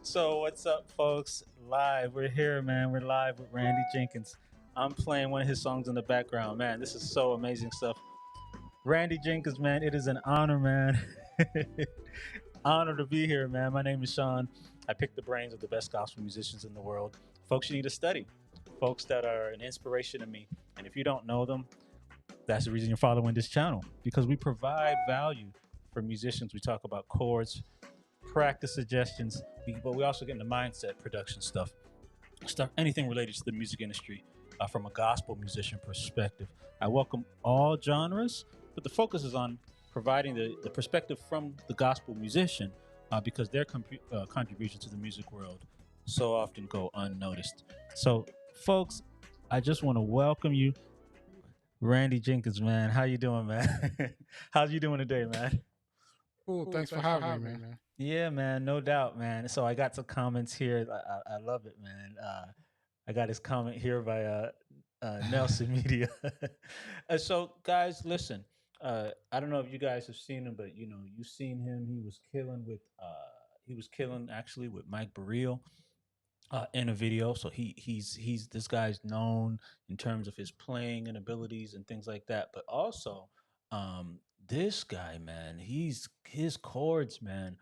So what's up, folks? Live, we're here, man. We're live with Randy Jenkins. I'm playing one of his songs in the background, man. This is so amazing stuff. Randy Jenkins, man, it is an honor, man. Honor to be here, man. My name is Sean. I pick the brains of the best gospel musicians in the world. Folks you need to study. Folks that are an inspiration to me. And if you don't know them, that's the reason you're following this channel because we provide value for musicians. We talk about chords, practice suggestions, but we also get into mindset, production stuff, anything related to the music industry from a gospel musician perspective. I welcome all genres, but the focus is on providing the perspective from the gospel musician because their contributions to the music world so often go unnoticed. So, folks, I just want to welcome you, Randy Jenkins, man. How you doing, man? How's you doing today, man? Cool. Thanks for having me, man. Yeah, man, no doubt, man. So I got some comments here. I love it, man. I got his comment here by Nelson Media. So, guys, listen. I don't know if you guys have seen him, but you've seen him. He was killing actually with Mike Burrell in a video. So he's this guy's known in terms of his playing and abilities and things like that. But also, this guy, man, his chords, man,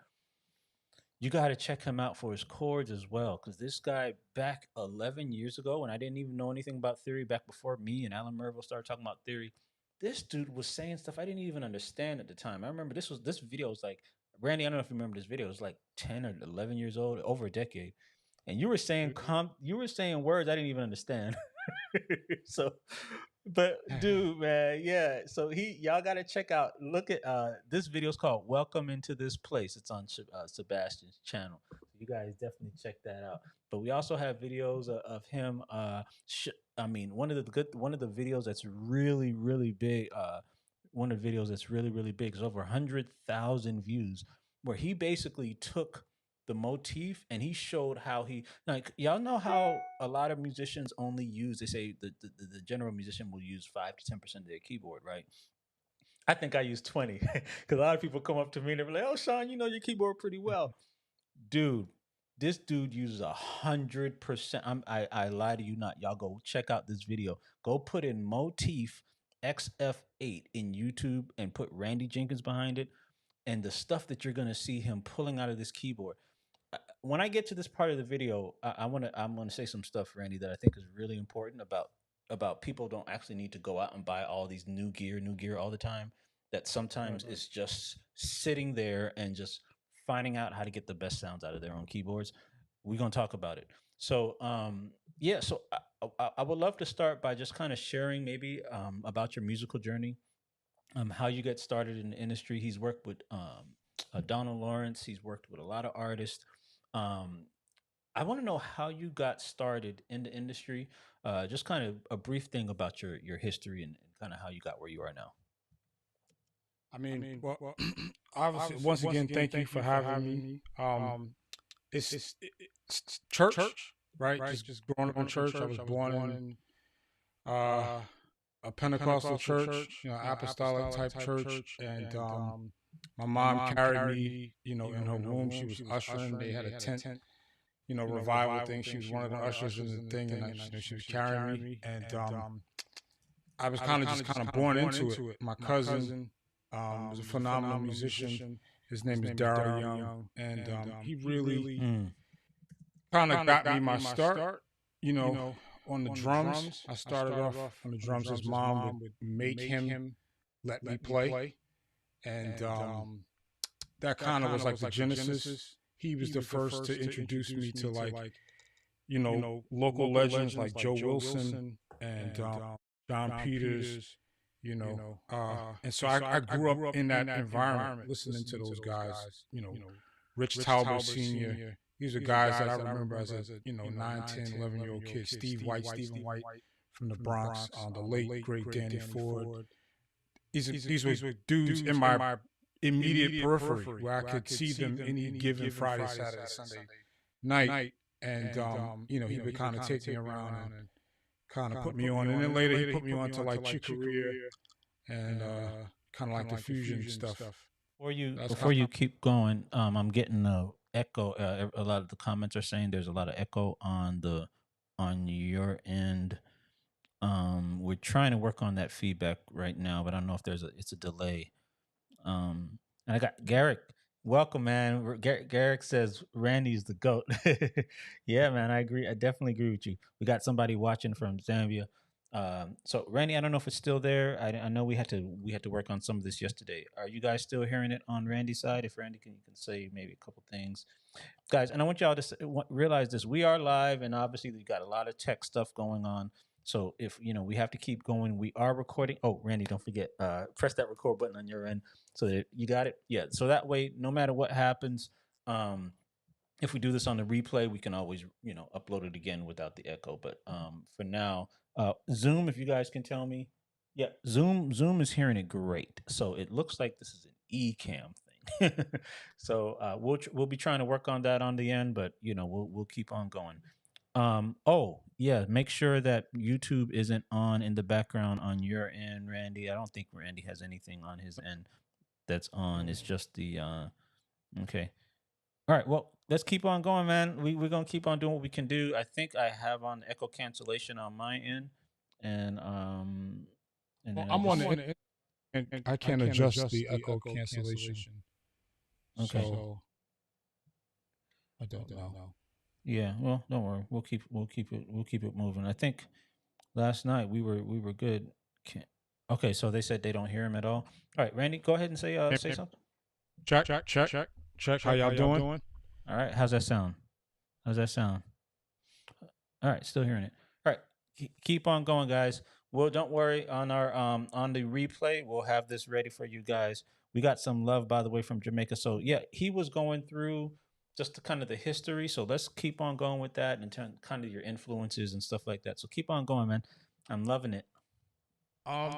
you got to check him out for his chords as well. Because this guy, back 11 years ago, when I didn't even know anything about theory, back before me and Alan Merville started talking about theory, this dude was saying stuff I didn't even understand at the time. I remember this video was like, Randy, I don't know if you remember this video. It was like 10 or 11 years old, over a decade. And you were saying words I didn't even understand. So, but dude, man, yeah. So y'all gotta check out. Look at this video is called "Welcome into This Place." It's on Sebastian's channel. You guys definitely check that out. But we also have videos of him. I mean, one of the videos that's really really big. One of the videos that's really really big is over 100,000 views, where he basically took the motif and he showed how he, like, y'all know how a lot of musicians only use, they say the general musician will use 5 to 10% of their keyboard, right? I think I use 20 because a lot of people come up to me and they're like, oh, Sean, you know your keyboard pretty well. Dude, this dude uses 100%. I lie to you not. Y'all go check out this video. Go put in motif XF8 in YouTube and put Randy Jenkins behind it, and the stuff that you're gonna see him pulling out of this keyboard. When I get to this part of the video, I'm gonna say some stuff, Randy, that I think is really important about people don't actually need to go out and buy all these new gear all the time. That sometimes Right. it's just sitting there and just finding out how to get the best sounds out of their own keyboards. We're gonna talk about it. So yeah, so I would love to start by just kind of sharing maybe about your musical journey, how you get started in the industry. He's worked with Donald Lawrence. He's worked with a lot of artists. Um, I want to know how you got started in the industry. Just kind of a brief thing about your history and kind of how you got where you are now. I mean, well, obviously, once again, thank you for having me. It's church, right? Just growing up in church. I was born in uh, a Pentecostal church, apostolic type church, and my mom carried me, in her womb. She was ushering. They had a tent, revival thing. She was one of the ushers in the thing, and she was carrying me, and I was kind of born into it. My cousin was a phenomenal musician. His name is Daryl Young, and he really Mm. kind of got me my start. You know, on the drums. I started off on the drums. His mom would make him let me play, and that kind of was like the genesis. He was the first to introduce me to, like, local legends like Joe Wilson and John Peters, and so I grew up in that environment, listening to those guys, Rich Talbot Sr. These are guys that I remember as a, 9, 10, 11-year-old kid. Stephen White from the Bronx, the late, great Danny Ford. These were dudes in my immediate periphery where I could see them any given Friday, Saturday, Sunday night. And, he would kind of take me around and kind of put me on. And then later he put me on to like Chick Corea and kind of like the fusion stuff. Before you keep going, I'm getting echo. A lot of the comments are saying there's a lot of echo on your end. We're trying to work on that feedback right now, but I don't know if it's a delay. And I got Garrick. Welcome, man. Garrick says Randy's the goat. Yeah, man, I agree. I definitely agree with you. We got somebody watching from Zambia. So Randy, I don't know if it's still there. I know we had to work on some of this yesterday. Are you guys still hearing it on Randy's side? If Randy can, you can say maybe a couple things, guys. And I want y'all to realize this: we are live, and obviously we got a lot of tech stuff going on. So if we have to keep going, we are recording. Oh, Randy, don't forget, press that record button on your end so that you got it. Yeah. So that way, no matter what happens, um, if we do this on the replay, we can always upload it again without the echo. But for now, Zoom, if you guys can tell me, yeah, Zoom is hearing it great. So it looks like this is an eCam thing. So we'll be trying to work on that on the end, but we'll keep on going. Oh yeah, make sure that YouTube isn't on in the background on your end, Randy. I don't think Randy has anything on his end that's on. It's just the okay. All right, well, let's keep on going, man. We're gonna keep on doing what we can do. I think I have on echo cancellation on my end, and Well, then I I'm on just the and I can't adjust the echo cancellation. okay. So I don't know. Yeah, well, don't worry. We'll keep it moving. I think last night we were good. Okay, so they said they don't hear him at all. All right, Randy, go ahead and say something. Check. How y'all doing? All right, how's that sound? How's that sound? All right, still hearing it. All right, keep on going, guys. Well, don't worry. On the replay, we'll have this ready for you guys. We got some love, by the way, from Jamaica. So yeah, he was going through just kind of the history. So let's keep on going with that and turn kind of your influences and stuff like that. So keep on going, man. I'm loving it.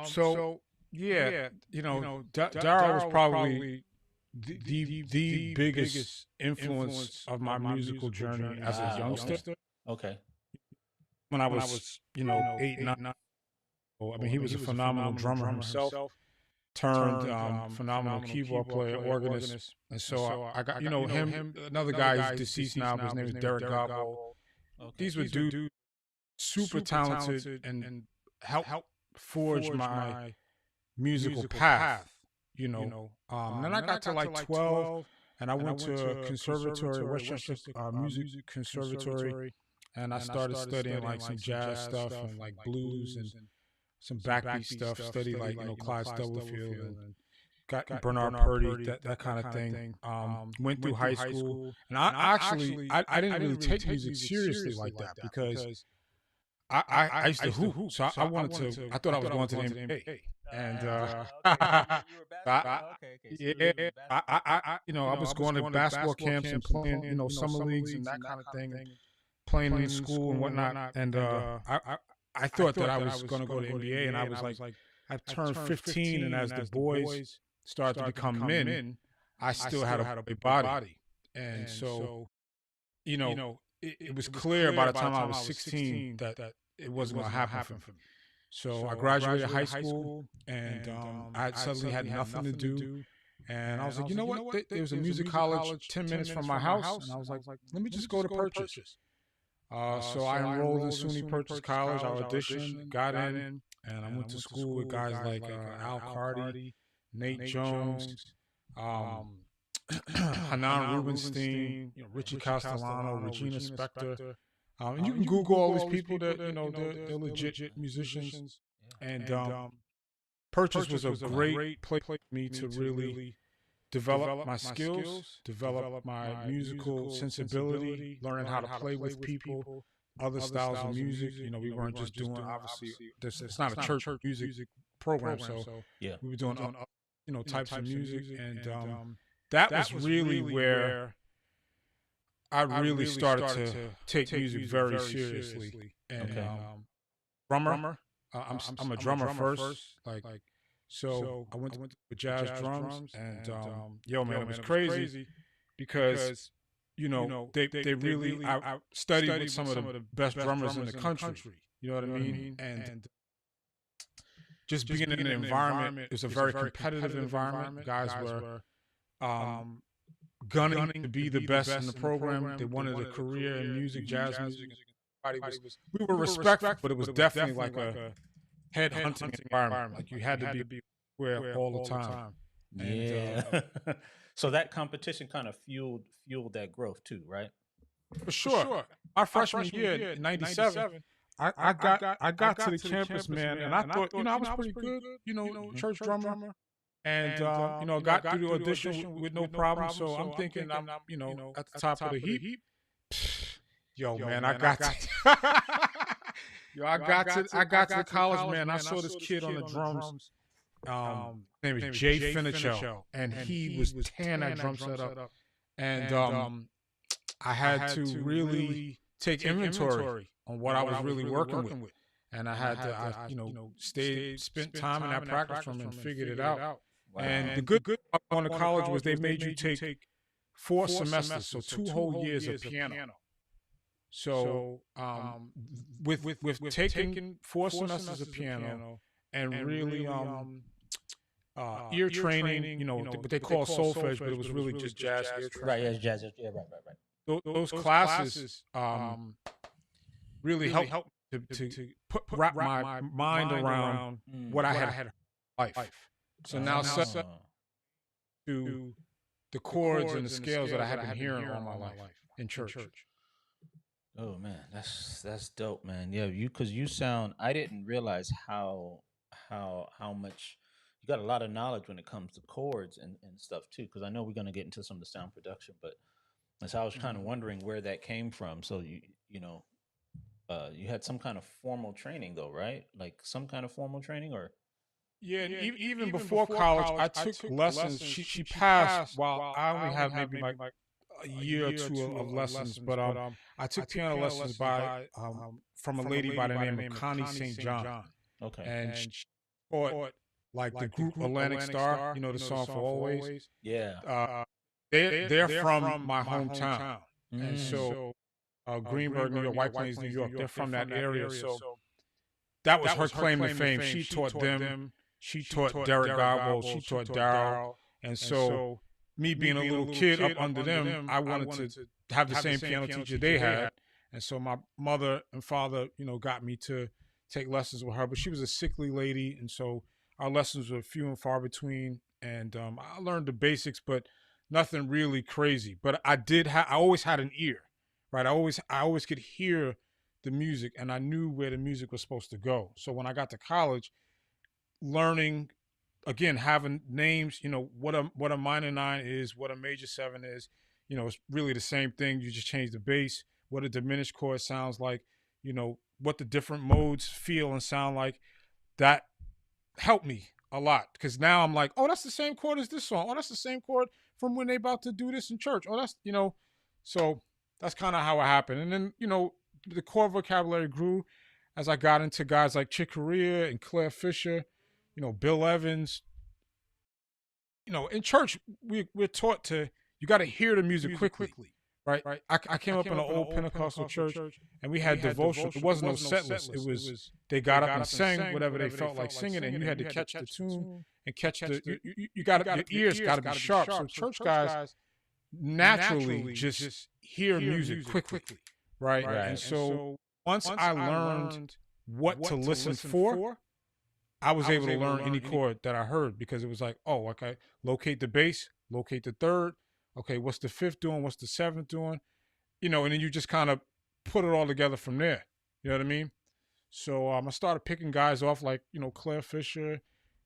So yeah, Daryl was probably the biggest influence of my musical journey as a youngster. Okay. When I was 8, 9. I mean, he was a phenomenal drummer himself. Turned phenomenal keyboard player, organist, and so I got him. Another guy who's deceased now, but his name is Derek Garbo. Okay. These were dudes super talented and helped forge my musical path. Then I got to like 12, and I went to a conservatory, Westchester Music Conservatory, and I started studying like some jazz stuff and like blues and some backbeat stuff. Studied like Clyde Stubblefield and got Bernard Purdy, that kind of thing. Went through high school, and I didn't really take music seriously like that because I used to hoop, so I wanted to. I thought I was going to the NBA, and You were basketball. Okay. So you were yeah, doing basketball. I was going to basketball camps and playing, summer leagues and that kind of thing, and playing in school and whatnot. And I thought that I was going to go to the NBA, and I was like, I turned 15, and as the boys started to become men, I still had a body, and so it was clear by the time I was 16 that it wasn't going to happen for me. So I graduated high school, and I suddenly had nothing to do. And I was like, you know what? There was a music college 10 minutes from my house, and I was like, let me just go to Purchase. So I enrolled in SUNY Purchase College. I auditioned, got in, and I went to school with guys like Al Cardi, Nate Jones, Hanan Rubenstein, Richie Castellano, Regina Spektor. And you can Google all these people that they're legit musicians. And Purchase was a great place for me to really develop my skills, develop my musical sensibility, learning how to play with people, other styles of music. We weren't just doing, obviously, it's not a church music program, so Yeah. we were doing types of music, and that was really where I really started to take music very seriously. And drummer, I'm a drummer first, so I went to jazz drums, and yo man, it was crazy because they really I studied with some of the best drummers in the country. You know what I mean? And just being in an environment, it was a very competitive environment. Guys were gunning to be the best in the program. They wanted a career in music, jazz music. And we were respectful, but it was definitely like a head hunting environment. Like you had to be aware all the time. Yeah. So that competition kind of fueled that growth too, right? For sure. My freshman year in '97, I got to the campus, man, and I thought, I was pretty good, church drummer. And got through the audition with no problem. So I'm thinking I'm, at the top of the heap. Yo, man, I got to I got to the college, man. I saw this kid on the drums. His name is Jay Finichel, and he was tearing that drum set up. And I had to really take inventory on what I was really working with. And I had to, spent time in that practice room and figured it out. Wow. And the good part going to college was they made you take 4 semesters, so 2 whole years of piano. So with taking 4 semesters of piano and really ear training, what they call solfege, but it was really just jazz ear training. Right, yeah, jazz. Yeah, right. Those classes really helped to wrap my mind around what I had life. So now set to the chords and the scales that I had been hearing all my life in church. Oh man, that's dope, man. Yeah, because you sound. I didn't realize how much you got a lot of knowledge when it comes to chords and stuff too. Because I know we're gonna get into some of the sound production, but as I was kind of wondering where that came from. So you had some kind of formal training though, right? Like some kind of formal training, or yeah, even before college, I took lessons. She passed while I only had maybe like a year or two of lessons, but I took piano lessons from a lady by the name of Connie St. John. Okay, and she taught like the group Atlantic Star, the song for Always. Yeah, they're from my hometown, and so Greenburgh, New York, White Plains, New York. They're from that area, so that was her claim to fame. She taught them. She taught Derek Garbo. She taught Darryl. And so me being a little kid up under them, I wanted to have the same piano teacher they had. And so my mother and father, got me to take lessons with her. But she was a sickly lady, and so our lessons were few and far between. And I learned the basics, but nothing really crazy. But I always had an ear, right? I always could hear the music, and I knew where the music was supposed to go. So when I got to college, learning, again, having names, what a minor 9 is, what a major 7 is, it's really the same thing. You just change the bass, what a diminished chord sounds like, what the different modes feel and sound like. That helped me a lot, because now I'm like, oh, that's the same chord as this song. Oh, that's the same chord from when they about to do this in church. Oh, that's, so that's kind of how it happened. And then, the chord vocabulary grew as I got into guys like Chick Corea and Claire Fisher, Bill Evans. In church, we're taught you got to hear the music quickly, right? I came up in an old Pentecostal church, and we had devotion. There wasn't no set list. It was they got up and sang whatever they felt like singing, and you had to catch the tune and catch you got your ears got to be sharp. So church guys naturally just hear music quickly, right? And so once I learned what to listen for, I was able to learn any chord that I heard, because it was like, oh, okay, locate the bass, locate the third. Okay, what's the 5th doing? What's the 7th doing? And then you just kind of put it all together from there. You know what I mean? So I started picking guys off like, Claire Fisher,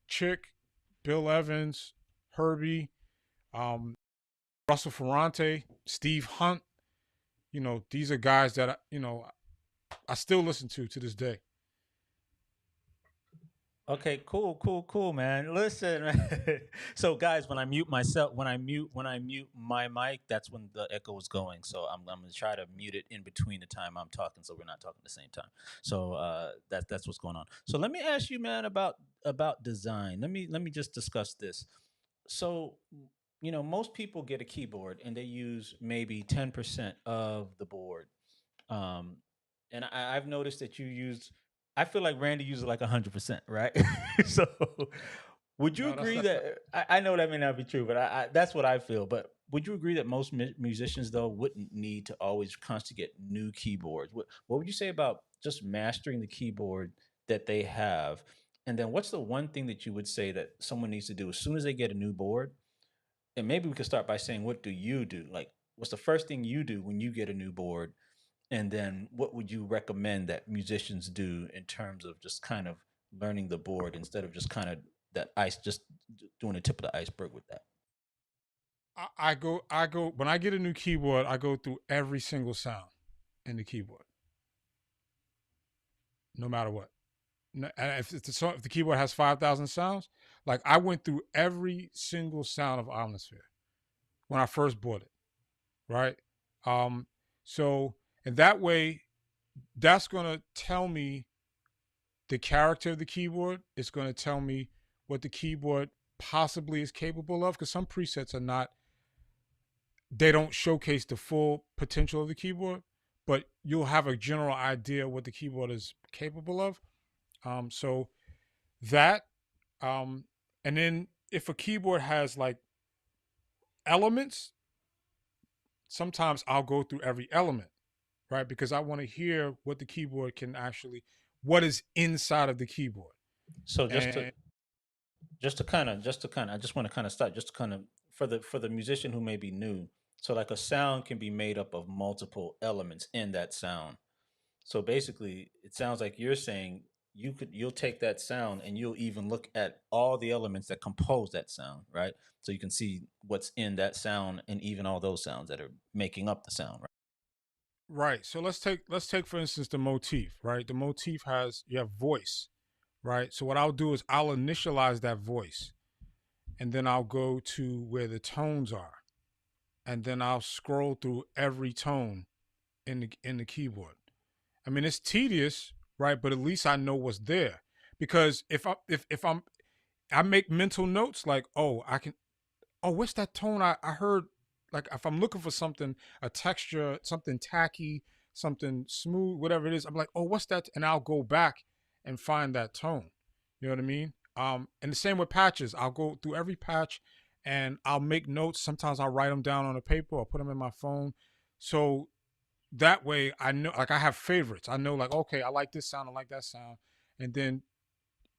Chick, Bill Evans, Herbie, Russell Ferrante, Steve Hunt. These are guys that, I still listen to this day. Okay, cool, man. Listen, man. So guys, when I mute my mic, that's when the echo is going. So I'm gonna try to mute it in between the time I'm talking, so we're not talking at the same time. So that's what's going on. So let me ask you, man, about design. Let me just discuss this. So most people get a keyboard and they use maybe 10% of the board. And I've noticed that you use. I feel like Randy uses like 100%, right? So, would you agree that I know that may not be true, but I that's what I feel. But would you agree that most musicians though wouldn't need to always constantly get new keyboards? What would you say about just mastering the keyboard that they have? And then what's the one thing that you would say that someone needs to do as soon as they get a new board? And maybe we could start by saying, what do you do? Like, what's the first thing you do when you get a new board? And then what would you recommend that musicians do in terms of just kind of learning the board instead of just kind of that ice, just doing the tip of the iceberg with that? I go when I get a new keyboard, I go through every single sound in the keyboard, no matter what. And if the keyboard has 5,000 sounds, like I went through every single sound of Omnisphere when I first bought it, right? Um, so and that way, that's gonna tell me the character of the keyboard. It's gonna tell me what the keyboard possibly is capable of, because some presets are not, they don't showcase the full potential of the keyboard, but you'll have a general idea what the keyboard is capable of. So that, um, and then if a keyboard has like elements, sometimes I'll go through every element, right? Because I want to hear what the keyboard can actually, what is inside of the keyboard. So And I just want to kind of start just to kind of for the musician who may be new. So like a sound can be made up of multiple elements in that sound. So basically, it sounds like you're saying you'll take that sound and you'll even look at all the elements that compose that sound, right? So you can see what's in that sound and even all those sounds that are making up the sound, right? right, so let's take for instance the motif, right? The motif has, you have voice, right? So what I'll do is I'll initialize that voice, and then I'll go to where the tones are, and then I'll scroll through every tone in the keyboard. I mean, it's tedious, right? But at least I know what's there. Because if I make mental notes like, oh, I can, oh, what's that tone I heard? Like if I'm looking for something, a texture, something tacky, something smooth, whatever it is, I'm like, oh, what's that? And I'll go back and find that tone. You know what I mean? And the same with patches. I'll go through every patch and I'll make notes. Sometimes I'll write them down on a paper or put them in my phone. So that way I know, like I have favorites. I know like, okay, I like this sound, I like that sound. And then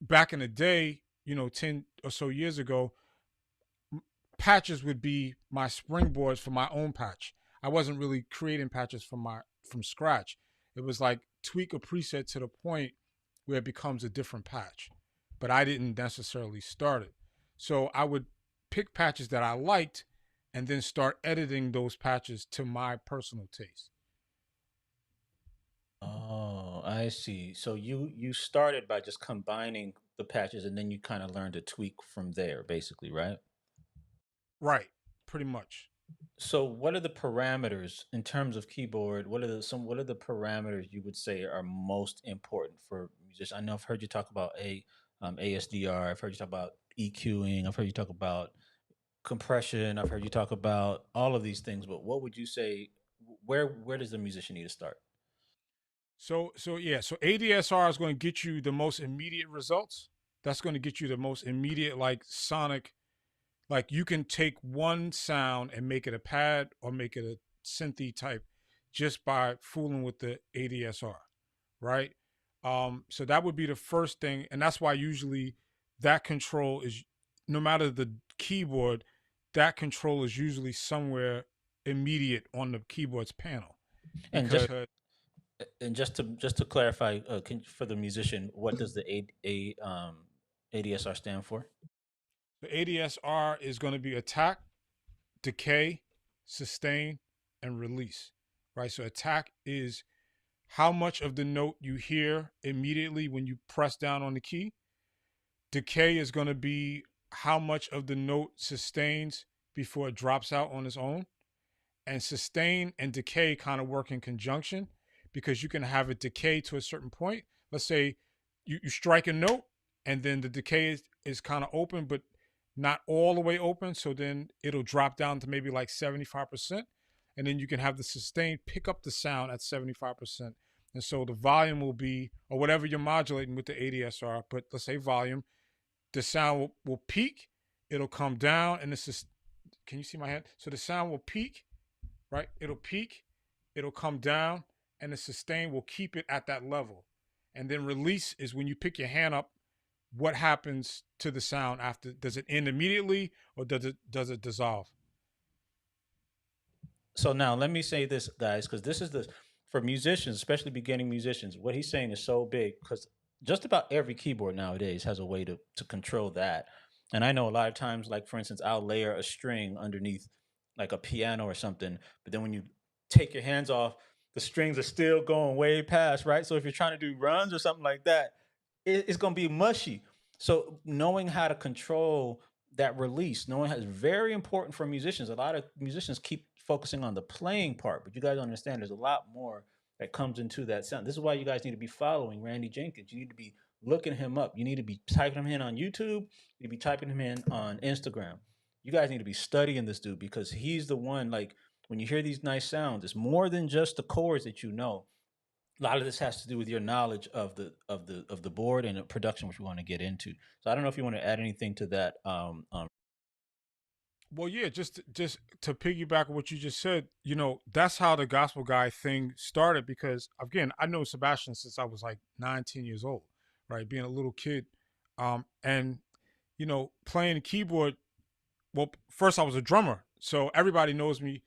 back in the day, 10 or so years ago, patches would be my springboards for my own patch. I wasn't really creating patches from scratch. It was like tweak a preset to the point where it becomes a different patch. But I didn't necessarily start it. So I would pick patches that I liked and then start editing those patches to my personal taste. Oh, I see. So you started by just combining the patches and then you kind of learned to tweak from there, basically, right? Right, pretty much. So what are the parameters in terms of keyboard? What are the parameters you would say are most important for musicians? I know I've heard you talk about ASDR. I've heard you talk about EQing. I've heard you talk about compression. I've heard you talk about all of these things. But what would you say? Where does the musician need to start? So ADSR is going to get you the most immediate results. That's going to get you the most immediate, like sonic, like you can take one sound and make it a pad or make it a synthy type just by fooling with the ADSR, right? So that would be the first thing, and that's why usually that control is, no matter the keyboard, that control is usually somewhere immediate on the keyboard's panel And because just to clarify, for the musician, what does the ADSR stand for? the ADSR is going to be attack, decay, sustain, and release, right? So attack is how much of the note you hear immediately when you press down on the key. Decay is going to be how much of the note sustains before it drops out on its own. And sustain and decay kind of work in conjunction because you can have it decay to a certain point. Let's say you strike a note and then the decay is kind of open, but not all the way open. So then it'll drop down to maybe like 75%. And then you can have the sustain pick up the sound at 75%. And so the volume will be, or whatever you're modulating with the ADSR, but let's say volume, the sound will peak, it'll come down, and can you see my hand? So the sound will peak, right? It'll peak, it'll come down, and the sustain will keep it at that level. And then release is when you pick your hand up. What happens to the sound after? Does it end immediately, or does it dissolve? So now let me say this, guys, because this is the for musicians, especially beginning musicians. What he's saying is so big because just about every keyboard nowadays has a way to control that. And I know a lot of times, like for instance, I'll layer a string underneath like a piano or something, but then when you take your hands off, the strings are still going way past, right? So if you're trying to do runs or something like that, it's going to be mushy. So knowing how to control that release, knowing how is very important for musicians. A lot of musicians keep focusing on the playing part, but you guys understand there's a lot more that comes into that sound. This is why you guys need to be following Randy Jenkins. You need to be looking him up. You need to be typing him in on YouTube. You need to be typing him in on Instagram. You guys need to be studying this dude because he's the one. Like when you hear these nice sounds, it's more than just the chords that you know. A lot of this has to do with your knowledge of the board and the production, which we want to get into. So I don't know if you want to add anything to that. Well, yeah, just to piggyback on what you just said, that's how the gospel guy thing started. Because again, I know Sebastian since I was like 19 years old, right? Being a little kid, and playing keyboard. Well, first I was a drummer, so everybody knows me.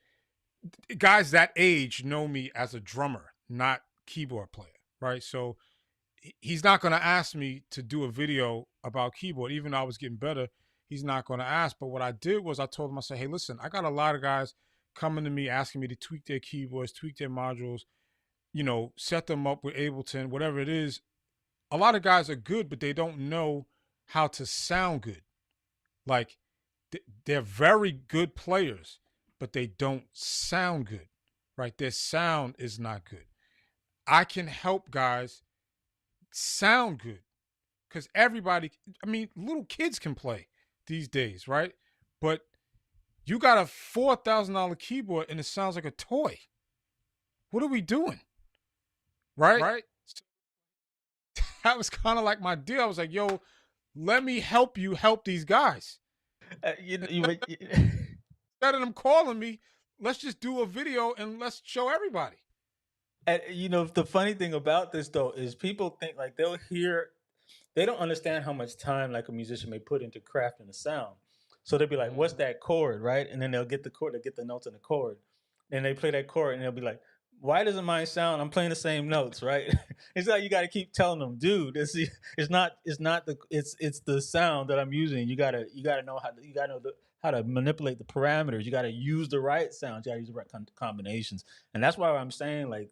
Guys that age know me as a drummer, not keyboard player, right? So he's not going to ask me to do a video about keyboard, even though I was getting better. He's not going to ask. But what I did was I told him, I said, hey, listen, I got a lot of guys coming to me asking me to tweak their keyboards, tweak their modules, set them up with Ableton, whatever it is. A lot of guys are good, but they don't know how to sound good. Like they're very good players, but they don't sound good, right? Their sound is not good. I can help guys sound good because everybody, I mean, little kids can play these days, right? But you got a $4,000 keyboard and it sounds like a toy. What are we doing? Right? Right? So that was kind of like my deal. I was like, yo, let me help you help these guys. you, you, Instead of them calling me, let's just do a video and let's show everybody. and, the funny thing about this though is people think like they'll hear, they don't understand how much time like a musician may put into crafting a sound. So they'll be like, "What's that chord?" Right, and then they'll get the chord, they'll get the notes in the chord, and they play that chord, and they'll be like, "Why doesn't mine sound? I'm playing the same notes, right?" It's like you got to keep telling them, "Dude, it's not it's the sound that I'm using. You gotta know how to manipulate the parameters. You gotta use the right sounds. You gotta use the right combinations." And that's why I'm saying like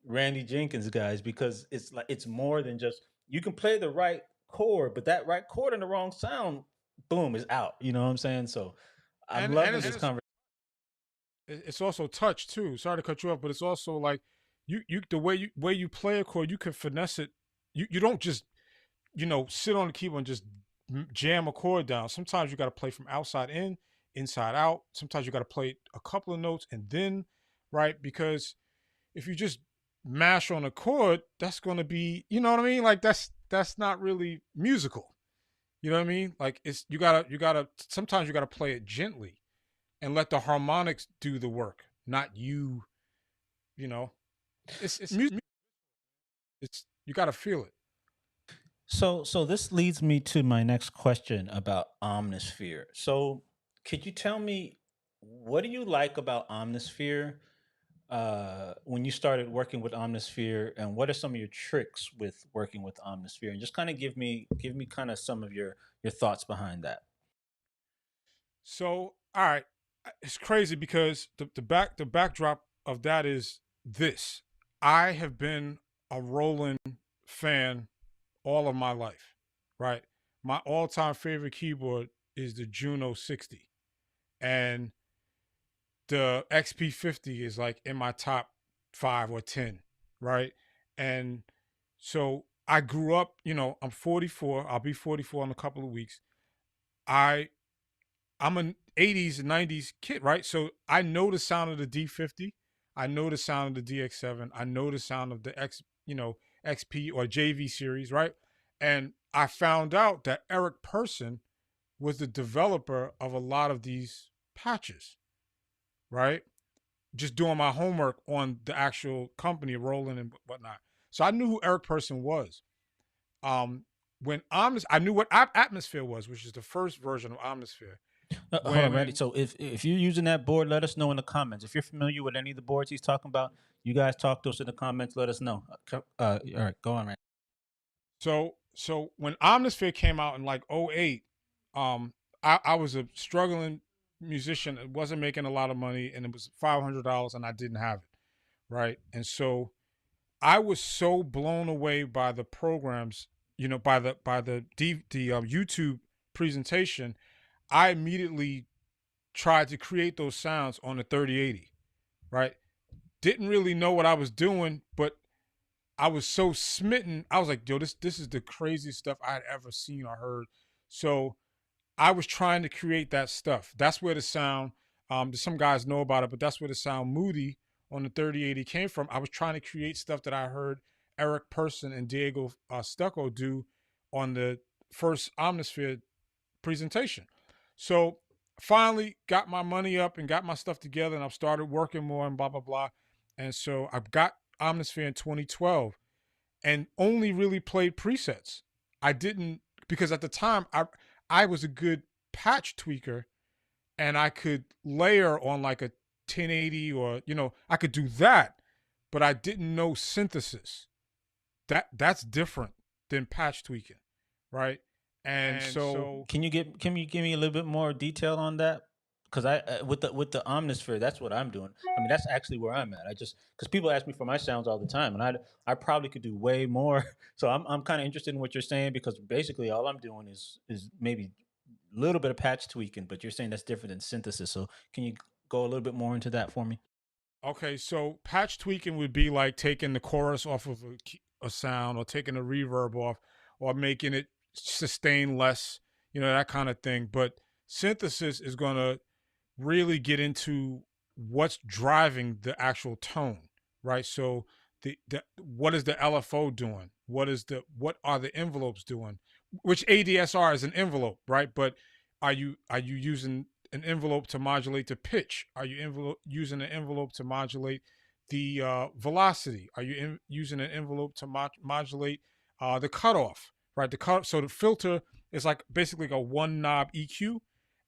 Randy Jenkins, guys, because it's like it's more than just you can play the right chord, but that right chord and the wrong sound, boom, is out. You know what I'm saying? So I'm And loving this conversation. it's also touch too. Sorry to cut you off, but it's also like you the way you play a chord, you can finesse it. You don't just sit on the keyboard and just jam a chord down. Sometimes you got to play from outside in, inside out. Sometimes you got to play a couple of notes and then right, because if you just mash on a chord, that's going to be, you know what I mean? Like that's not really musical. You know what I mean? Like it's you gotta sometimes you gotta play it gently and let the harmonics do the work, not you. You know, it's music. It's you gotta feel it. So this leads me to my next question about Omnisphere. So could you tell me what do you like about Omnisphere when you started working with Omnisphere, and what are some of your tricks with working with Omnisphere? And just kind of give me kind of some of your thoughts behind that. So all right, it's crazy because the backdrop of that is this. I have been a Roland fan all of my life, right? My all time favorite keyboard is the Juno 60. And the XP50 is like in my top 5 or 10, right? And so I grew up, I'm 44. I'll be 44 in a couple of weeks. I I'm an 80s and 90s kid, right? So I know the sound of the D50. I know the sound of the DX7. I know the sound of the XP or JV series, right? And I found out that Eric Person was the developer of a lot of these patches, right? Just doing my homework on the actual company, Roland and whatnot. So I knew who Eric Person was. When I knew what Atmosphere was, which is the first version of Omnisphere. Hold on, Randy. So if you're using that board, let us know in the comments. If you're familiar with any of the boards he's talking about, you guys talk to us in the comments. Let us know. All right, go on, Randy. So when Omnisphere came out in like '08, I was a struggling musician. It wasn't making a lot of money, and it was $500, and I didn't have it, right? And so I was so blown away by the programs, by the YouTube presentation. I immediately tried to create those sounds on the 3080, right? Didn't really know what I was doing, but I was so smitten. I was like, yo, this is the craziest stuff I had ever seen or heard. So I was trying to create that stuff. That's where the sound, some guys know about it, but that's where the sound Moody on the 3080 came from. I was trying to create stuff that I heard Eric Person and Diego Stucco do on the first Omnisphere presentation. So finally got my money up and got my stuff together, and I've started working more and blah, blah, blah. And so I've got Omnisphere in 2012 and only really played presets. I didn't, because at the time I was a good patch tweaker, and I could layer on like a 1080, or I could do that, but I didn't know synthesis. That's different than patch tweaking, right? And so Can you give me a little bit more detail on that? Because I with the Omnisphere, that's what I'm doing. I mean, that's actually where I'm at. I just because people ask me for my sounds all the time, and I probably could do way more. So I'm kind of interested in what you're saying, because basically all I'm doing is maybe a little bit of patch tweaking, but you're saying that's different than synthesis. So can you go a little bit more into that for me? okay, so patch tweaking would be like taking the chorus off of a sound, or taking the reverb off, or making it sustain less, that kind of thing. But synthesis is going to really get into what's driving the actual tone, right? So the what is the LFO doing? What are the envelopes doing? Which ADSR is an envelope, right? But are you using an envelope to modulate the pitch? Are you using an envelope to modulate the velocity? Are you using an envelope to modulate the cutoff? Right, so the filter is like basically like a one knob EQ,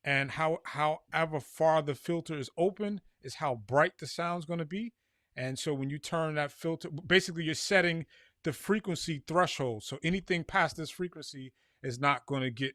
and however far the filter is open is how bright the sound's going to be. And so when you turn that filter, basically you're setting the frequency threshold. So anything past this frequency is not going to get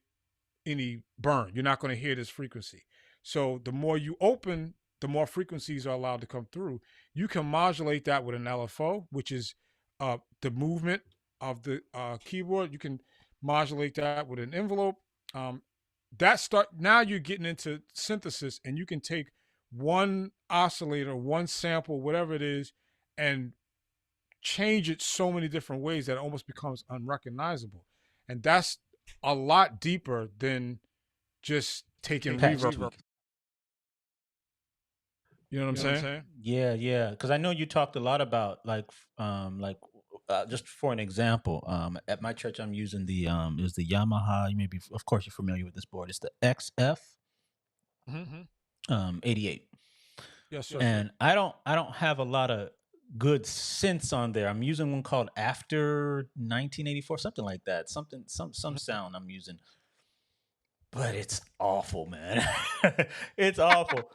any burn. You're not going to hear this frequency. So the more you open, the more frequencies are allowed to come through. You can modulate that with an LFO, which is the movement of the keyboard. You can modulate that with an envelope. Now you're getting into synthesis, and you can take one oscillator, one sample, whatever it is, and change it so many different ways that it almost becomes unrecognizable. And that's a lot deeper than just taking reverb. You know what I'm saying? Yeah, yeah. Because I know you talked a lot about just for an example, at my church I'm using the is the Yamaha. You may be, of course, you're familiar with this board. It's the XF 88. Yes, sir. And I don't have a lot of good synths on there. I'm using one called After 1984, something like that. Some sound I'm using, but it's awful, man. It's awful.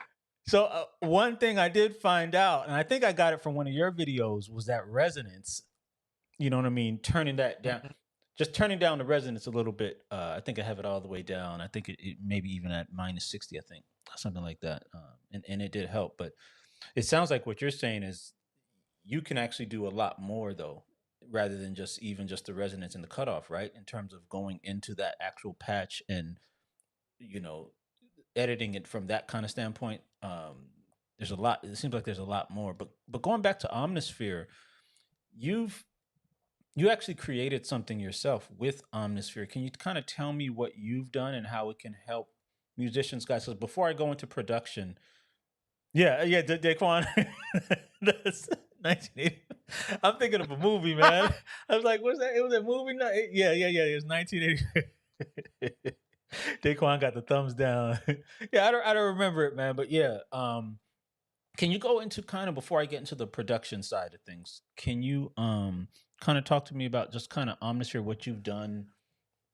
So one thing I did find out, and I think I got it from one of your videos, was that resonance. You know what I mean? Turning that down, just turning down the resonance a little bit. I think I have it all the way down. I think it maybe even at -60. I think something like that, and it did help. But it sounds like what you're saying is you can actually do a lot more though, rather than just the resonance and the cutoff, right? In terms of going into that actual patch and you know editing it from that kind of standpoint. There's a lot. It seems like there's a lot more. But going back to Omnisphere, you've you actually created something yourself with Omnisphere. Can you kind of tell me what you've done and how it can help musicians, guys? So before I go into production, yeah, yeah, Daquan, that's 1980. I'm thinking of a movie, man. I was like, what's that? It was a movie. Yeah, yeah, yeah. It was 1980. Daquan got the thumbs down. Yeah, I don't remember it, man. But yeah, can you go into kind of before I get into the production side of things? Can you kind of talk to me about just kind of Omnisphere, what you've done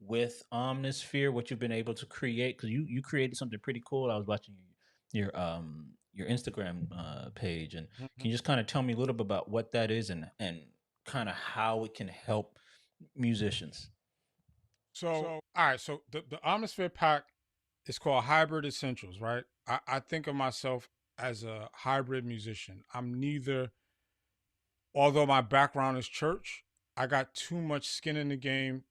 with Omnisphere, what you've been able to create? Because you created something pretty cool. I was watching your Instagram page, and can Mhm. you just kind of tell me a little bit about what that is and kind of how it can help musicians? So, all right. So the Omnisphere pack is called Hybrid Essentials, right? I think of myself as a hybrid musician. I'm neither, although my background is church, I got too much skin in the game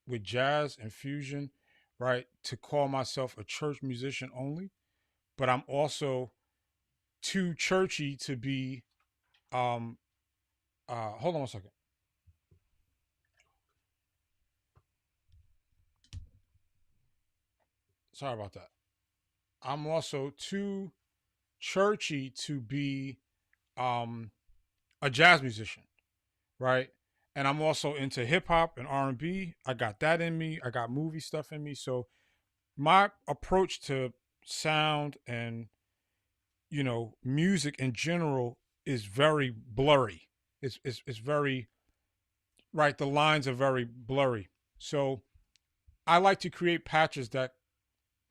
with jazz and fusion, right, to call myself a church musician only. But I'm also too churchy to be. Um, hold on one second. Sorry about that. I'm also too churchy to be um, a jazz musician, right? And I'm also into hip hop and R&B. I got that in me. I got movie stuff in me. So my approach to sound and music in general is very blurry. It's very right. The lines are very blurry. So I like to create patches that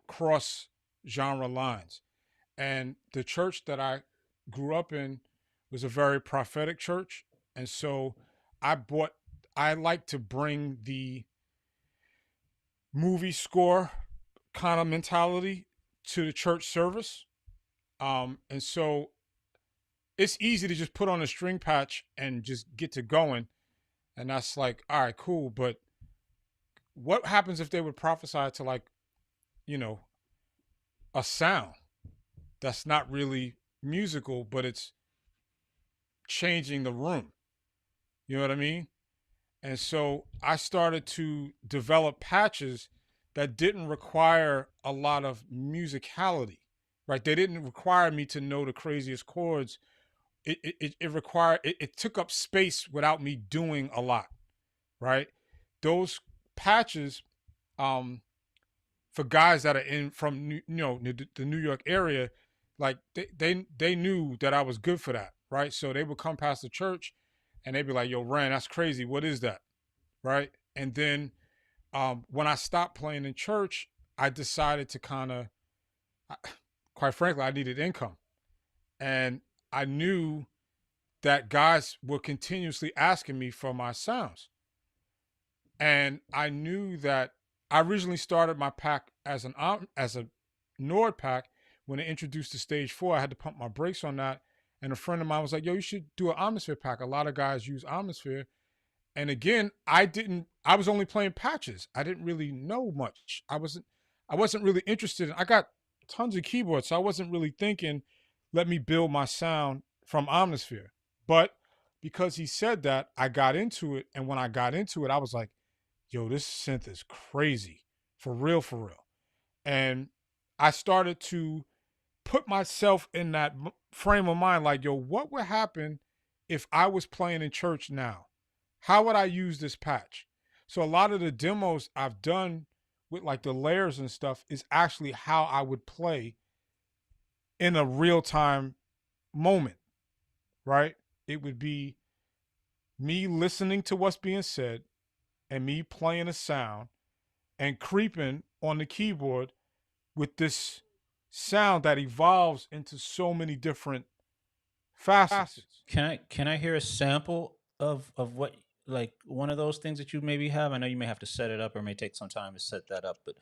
cross genre lines. And the church that I grew up in was a very prophetic church. And so I bought, I like to bring the movie score kind of mentality to the church service. And so it's easy to just put on a string patch and just get to going. And that's like, all right, cool. But what happens if they would prophesy to, like, you know, a sound that's not really musical, but it's changing the room? You know what I mean? And so I started to develop patches that didn't require a lot of musicality, right? They didn't require me to know the craziest chords. It required, it took up space without me doing a lot, right? Those patches, um, for guys that are in from the New York area, like they knew that I was good for that, right? So they would come past the church and they'd be like, "Yo, Ran, that's crazy. What is that?" Right? And then when I stopped playing in church, I decided to kind of, quite frankly, I needed income, and I knew that guys were continuously asking me for my sounds, and I knew that I originally started my pack as a Nord pack. When they introduced the stage 4, I had to pump my brakes on that. And a friend of mine was like, "Yo, you should do an Omnisphere pack. A lot of guys use Omnisphere." And again, I was only playing patches. I didn't really know much. I wasn't really interested I got tons of keyboards, so I wasn't really thinking, let me build my sound from Omnisphere. But because he said that, I got into it. And when I got into it, I was like, yo, this synth is crazy. For real, for real. And I started to put myself in that frame of mind, like, yo, what would happen if I was playing in church now? How would I use this patch? So a lot of the demos I've done with, like, the layers and stuff is actually how I would play in a real time moment, right? It would be me listening to what's being said and me playing a sound and creeping on the keyboard with this sound that evolves into so many different facets. Can I hear a sample of what, like one of those things that you maybe have? I know you may have to set it up or may take some time to set that up, but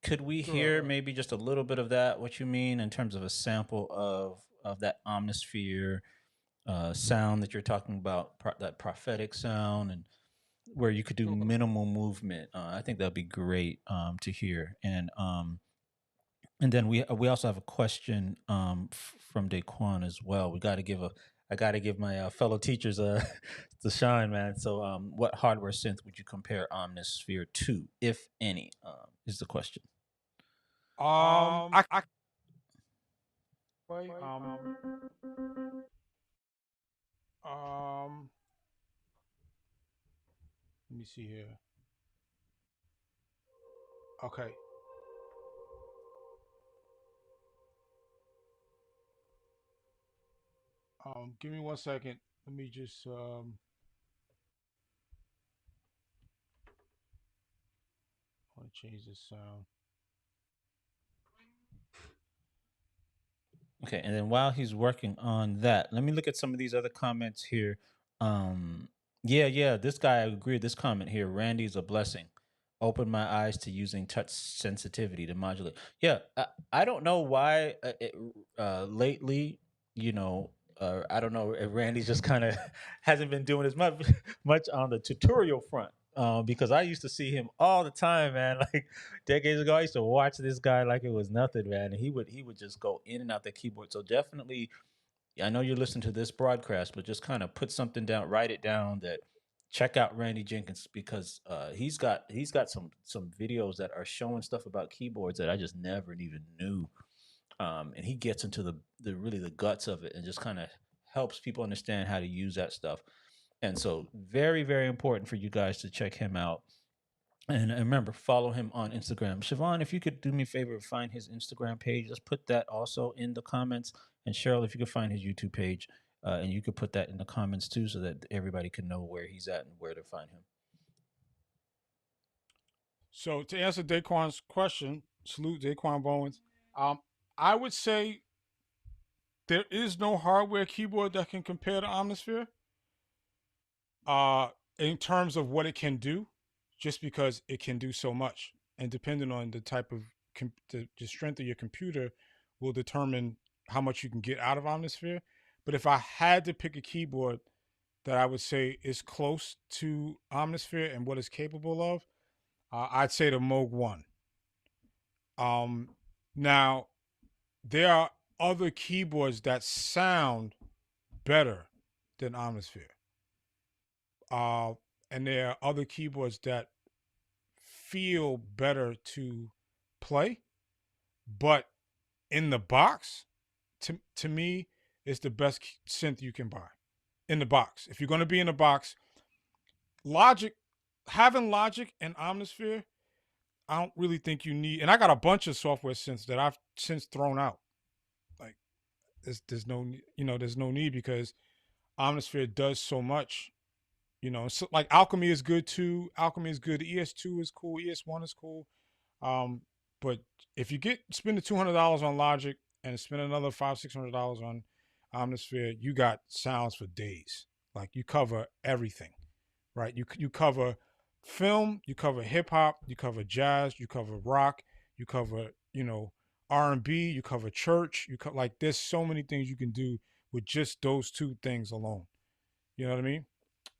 could we Sure. hear maybe just a little bit of that? What you mean in terms of a sample of that Omnisphere sound that you're talking about, that prophetic sound, and where you could do Sure. minimal movement? I think that'd be great to hear. And then we also have a question from Daquan as well. We got to give a I got to give my fellow teachers the shine, man. So, what hardware synth would you compare Omnisphere to, if any? Is the question. I play. Let me see here. Okay. Give me 1 second. Let me just I want to change this sound. Okay, and then while he's working on that, let me look at some of these other comments here. Yeah, this guy, I agree with this comment here. Randy's a blessing. Opened my eyes to using touch sensitivity to modulate. Yeah, I don't know why lately, you know, I don't know if Randy's just kind of hasn't been doing as much on the tutorial front. Because I used to see him all the time, man. Like decades ago, I used to watch this guy like it was nothing, man. And he would just go in and out the keyboard. So definitely, I know you're listening to this broadcast, but just kind of put something down, write it down. That check out Randy Jenkins because he's got some videos that are showing stuff about keyboards that I just never even knew. And he gets into the really the guts of it and just kind of helps people understand how to use that stuff. And so, very, very important for you guys to check him out. And remember, follow him on Instagram. Siobhan, if you could do me a favor and find his Instagram page, just put that also in the comments. And Cheryl, if you could find his YouTube page, and you could put that in the comments too, so that everybody can know where he's at and where to find him. So to answer Daquan's question, salute Daquan Bowens. I would say there is no hardware keyboard that can compare to Omnisphere. In terms of what it can do, just because it can do so much, and depending on the type of the strength of your computer, will determine how much you can get out of Omnisphere. But if I had to pick a keyboard that I would say is close to Omnisphere and what it's capable of, I'd say the Moog One. Now there are other keyboards that sound better than Omnisphere. And there are other keyboards that feel better to play, but in the box, to me, it's the best synth you can buy in the box. If you're going to be in the box, Logic, having Logic and Omnisphere, I don't really think you need. And I got a bunch of software synths that I've since thrown out. Like, there's no, there's no need because Omnisphere does so much. So like Alchemy is good too. Alchemy is good. ES2 is cool. ES1 is cool. But if you spend the $200 on Logic and spend another $500-$600 on Omnisphere, you got sounds for days. Like you cover everything, right? You cover film, you cover hip hop, you cover jazz, you cover rock, you cover R&B, you cover church, like there's so many things you can do with just those two things alone. You know what I mean?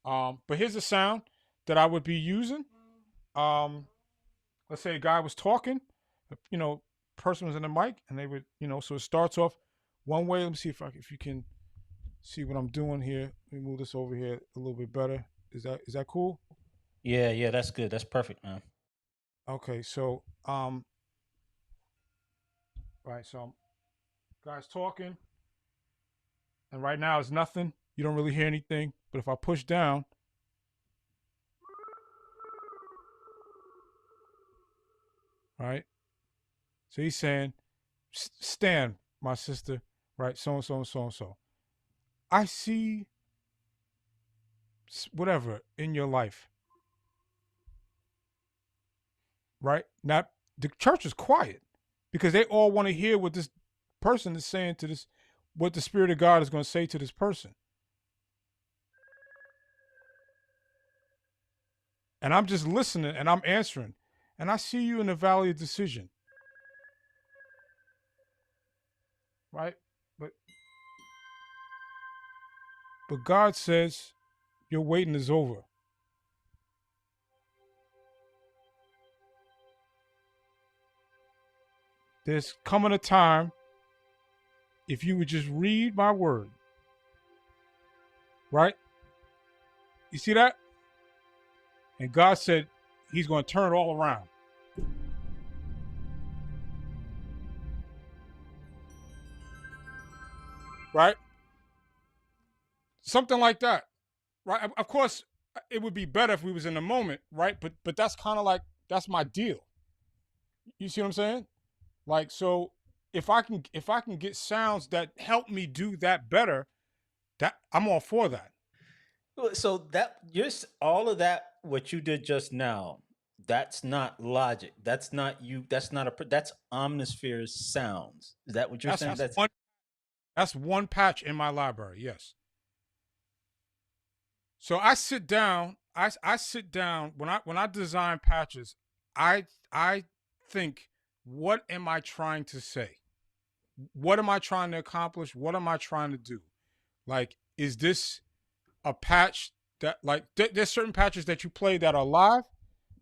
But here's the sound that I would be using. Let's say a guy was talking, person was in the mic, and they would, so it starts off one way. Let me see if you can see what I'm doing here. Let me move this over here a little bit better. Is that cool? Yeah, that's good. That's perfect, man. Okay, so right, so guys talking, and right now it's nothing. You don't really hear anything, but if I push down, right? So he's saying, "Stand, my sister, right? So and so and so and so. I see whatever in your life, right? Now the church is quiet because they all want to hear what this person is saying to this, what the Spirit of God is going to say to this person. And I'm just listening and I'm answering. And I see you in the valley of decision. Right? But God says your waiting is over. There's coming a time, if you would just read my word, right? You see that? And God said he's going to turn it all around. Right? Something like that. Right? Of course, it would be better if we was in the moment, right? But that's kind of like, that's my deal. You see what I'm saying? Like, so if I can get sounds that help me do that better, That I'm all for that. So that all of that what you did just now, that's not logic. That's not you. That's not that's Omnisphere's sounds. Is that what you're That's saying? That's one. That's one patch in my library. Yes. So I sit down. I sit down when I design patches. I think, what am I trying to say? What am I trying to accomplish? What am I trying to do? Like, is this a patch that, like, there's certain patches that you play that are live,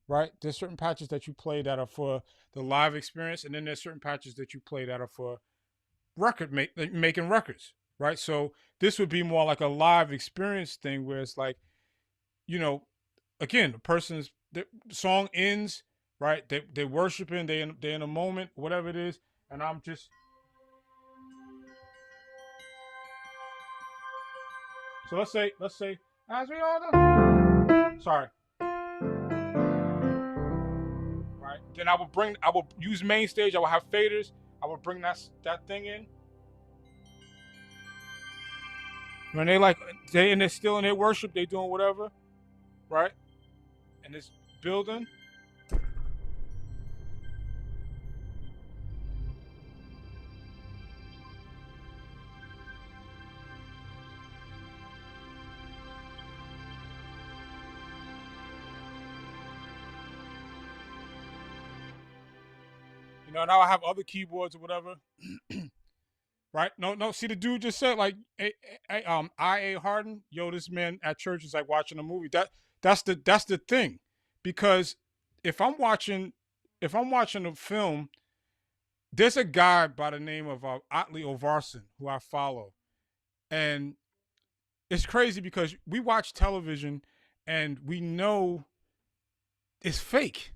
right? There's certain patches that you play that are for the live experience, and then there's certain patches that you play that are for making records, right? So this would be more like a live experience thing, where it's like, you know, again, the song ends, right? They worshiping, they in a moment, whatever it is, and I'm just. So let's say, as we all know. Sorry. Right. Then I will use main stage. I will have faders. I will bring that thing in. When they're still in their worship, they doing whatever, right? And it's building. Now I have other keyboards or whatever. Right? No. See, the dude just said, like, I.A. Harden. Yo, this man at church is like watching a movie. That's the thing, because if I'm watching a film, there's a guy by the name of Otley Ovarson who I follow, and it's crazy because we watch television and we know it's fake,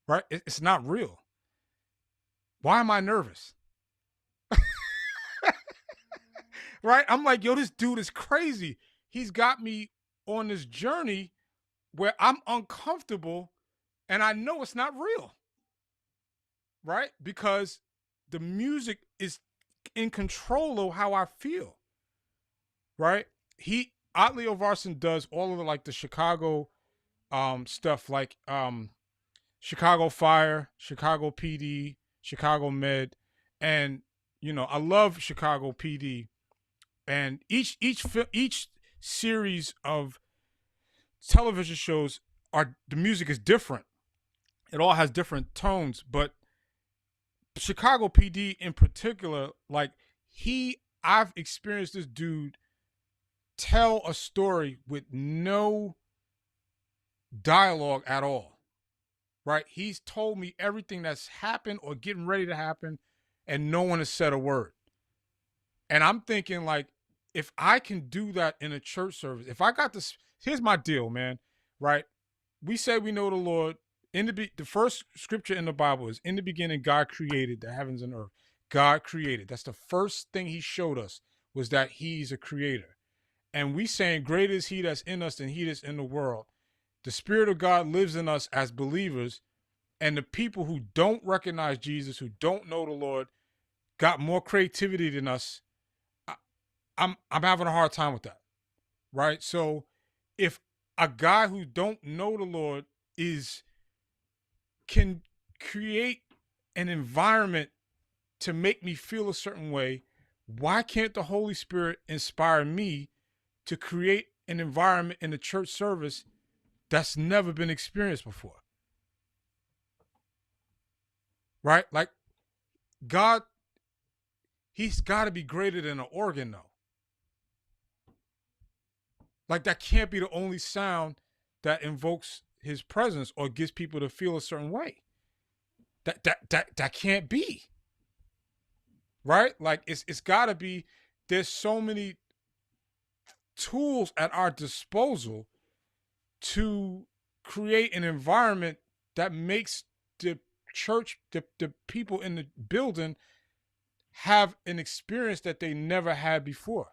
right? It's not real. Why am I nervous? Right? I'm like, yo, this dude is crazy. He's got me on this journey where I'm uncomfortable and I know it's not real. Right? Because the music is in control of how I feel. Right? Otley Ovarson does all of the Chicago stuff, like Chicago Fire, Chicago PD, Chicago Med, and I love Chicago PD. And each series of television shows, the music is different. It all has different tones, but Chicago PD in particular, like, I've experienced this dude tell a story with no dialogue at all. Right? He's told me everything that's happened or getting ready to happen, and no one has said a word. And I'm thinking, like, if I can do that in a church service, if I got this, here's my deal, man. Right? We say we know the Lord. The first scripture in the Bible is, in the beginning, God created the heavens and earth. God created. That's the first thing he showed us, was that he's a creator. And we saying, greater is he that's in us than he that's in the world. The Spirit of God lives in us as believers, and the people who don't recognize Jesus, who don't know the Lord, got more creativity than us. I'm having a hard time with that, right? So if a guy who don't know the Lord can create an environment to make me feel a certain way, why can't the Holy Spirit inspire me to create an environment in the church service that's never been experienced before? Right? Like, God, he's got to be greater than an organ, though. Like, that can't be the only sound that invokes his presence or gets people to feel a certain way. That can't be. Right? Like, it's got to be. There's so many tools at our disposal to create an environment that makes the church, the people in the building, have an experience that they never had before.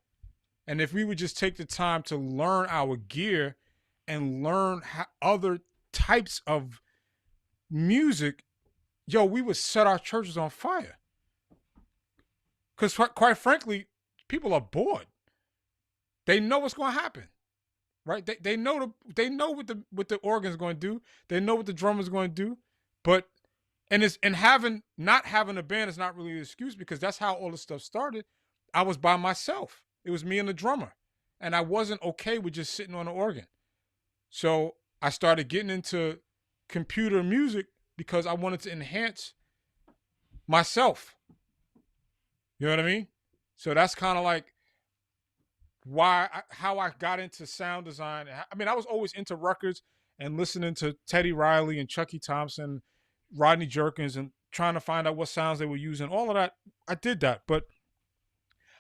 And if we would just take the time to learn our gear and learn other types of music, yo, we would set our churches on fire. Because quite frankly, people are bored. they know what's going to happen, right? They know what the organ's going to do. They know what the drummer's going to do, but having not having a band is not really an excuse, because that's how all this stuff started. I was by myself. It was me and the drummer, and I wasn't okay with just sitting on the organ. So I started getting into computer music because I wanted to enhance myself. You know what I mean? So that's kind of like how I got into sound design. I mean, I was always into records and listening to Teddy Riley and Chucky Thompson, Rodney Jerkins, and trying to find out what sounds they were using. All of that, I did that. But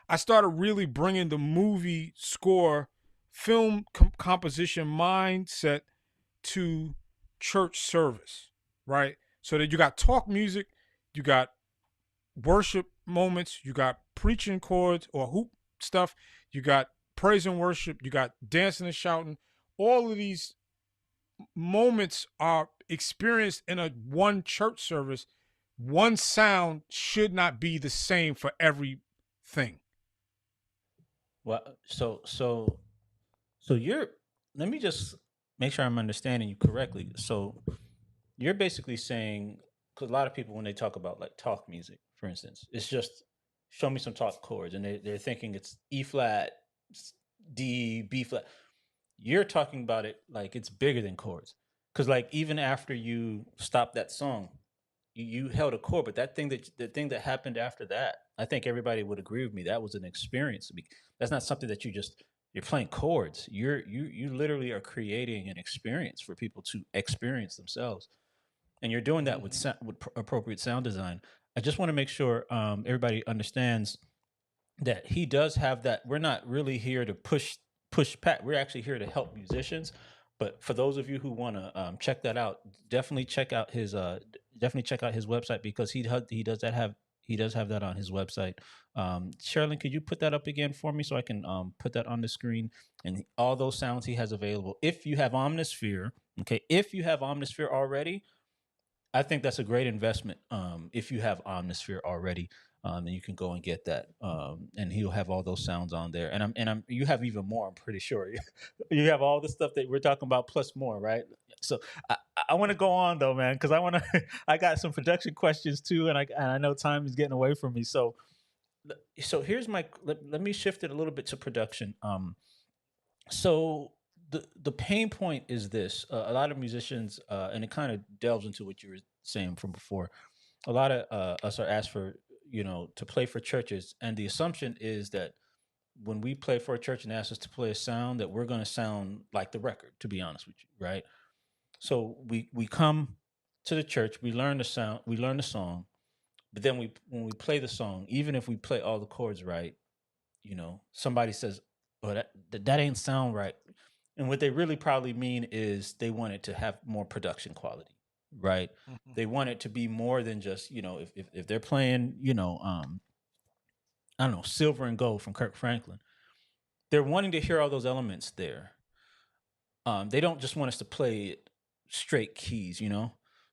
I started really bringing the movie score, film composition mindset to church service, right? So that you got talk music, you got worship moments, you got preaching chords or hoop stuff, you got praise and worship, you got dancing and shouting. All of these moments are experienced in a one church service. One sound should not be the same for everything. Well, so you're. Let me just make sure I'm understanding you correctly. So you're basically saying, because a lot of people when they talk about like talk music, for instance, it's just show me some talk chords, and they're thinking it's E flat, D, B flat. You're talking about it like it's bigger than chords, because like even after you stopped that song, you held a chord, but the thing that happened after that, I think everybody would agree with me. That was an experience. That's not something that you're playing chords. You literally are creating an experience for people to experience themselves, and you're doing that with appropriate sound design. I just want to make sure everybody understands that he does have that. We're not really here to push Pat. We're actually here to help musicians. But for those of you who want to check that out, definitely check out his website, because he does have that on his website. Sherilyn, could you put that up again for me so I can put that on the screen, and all those sounds he has available. If you have Omnisphere, okay, if you have Omnisphere already, I think that's a great investment. If you have Omnisphere already, and you can go and get that, and he'll have all those sounds on there. And you have even more. I'm pretty sure you have all the stuff that we're talking about plus more, right? So I, I want to go on though, man, because I want to. I got some production questions too, and I know time is getting away from me. So here's my. Let me shift it a little bit to production. So the pain point is this: a lot of musicians, and it kind of delves into what you were saying from before. A lot of us are asked for, to play for churches, and the assumption is that when we play for a church and ask us to play a sound, that we're going to sound like the record. To be honest with you, right? So we come to the church, we learn the sound, we learn the song, but then when we play the song, even if we play all the chords right, somebody says, "Oh, that ain't sound right," and what they really probably mean is they want it to have more production quality, right? Mm-hmm. They want it to be more than just, if they're playing, I don't know, Silver and Gold from Kirk Franklin, they're wanting to hear all those elements there. They don't just want us to play straight keys.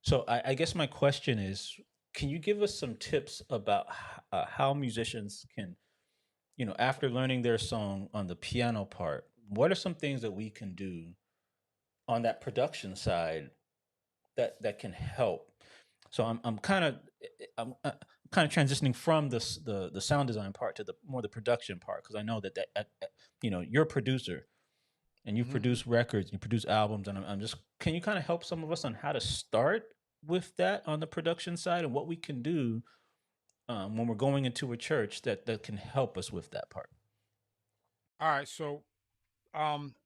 So I guess my question is, can you give us some tips about how musicians can, after learning their song on the piano part, what are some things that we can do on that production side that can help? So I'm kind of transitioning from the sound design part to the production part, because I know that you're a producer and you produce records, you produce albums, and I'm just, can you kind of help some of us on how to start with that on the production side, and what we can do when we're going into a church that can help us with that part? All right, so um,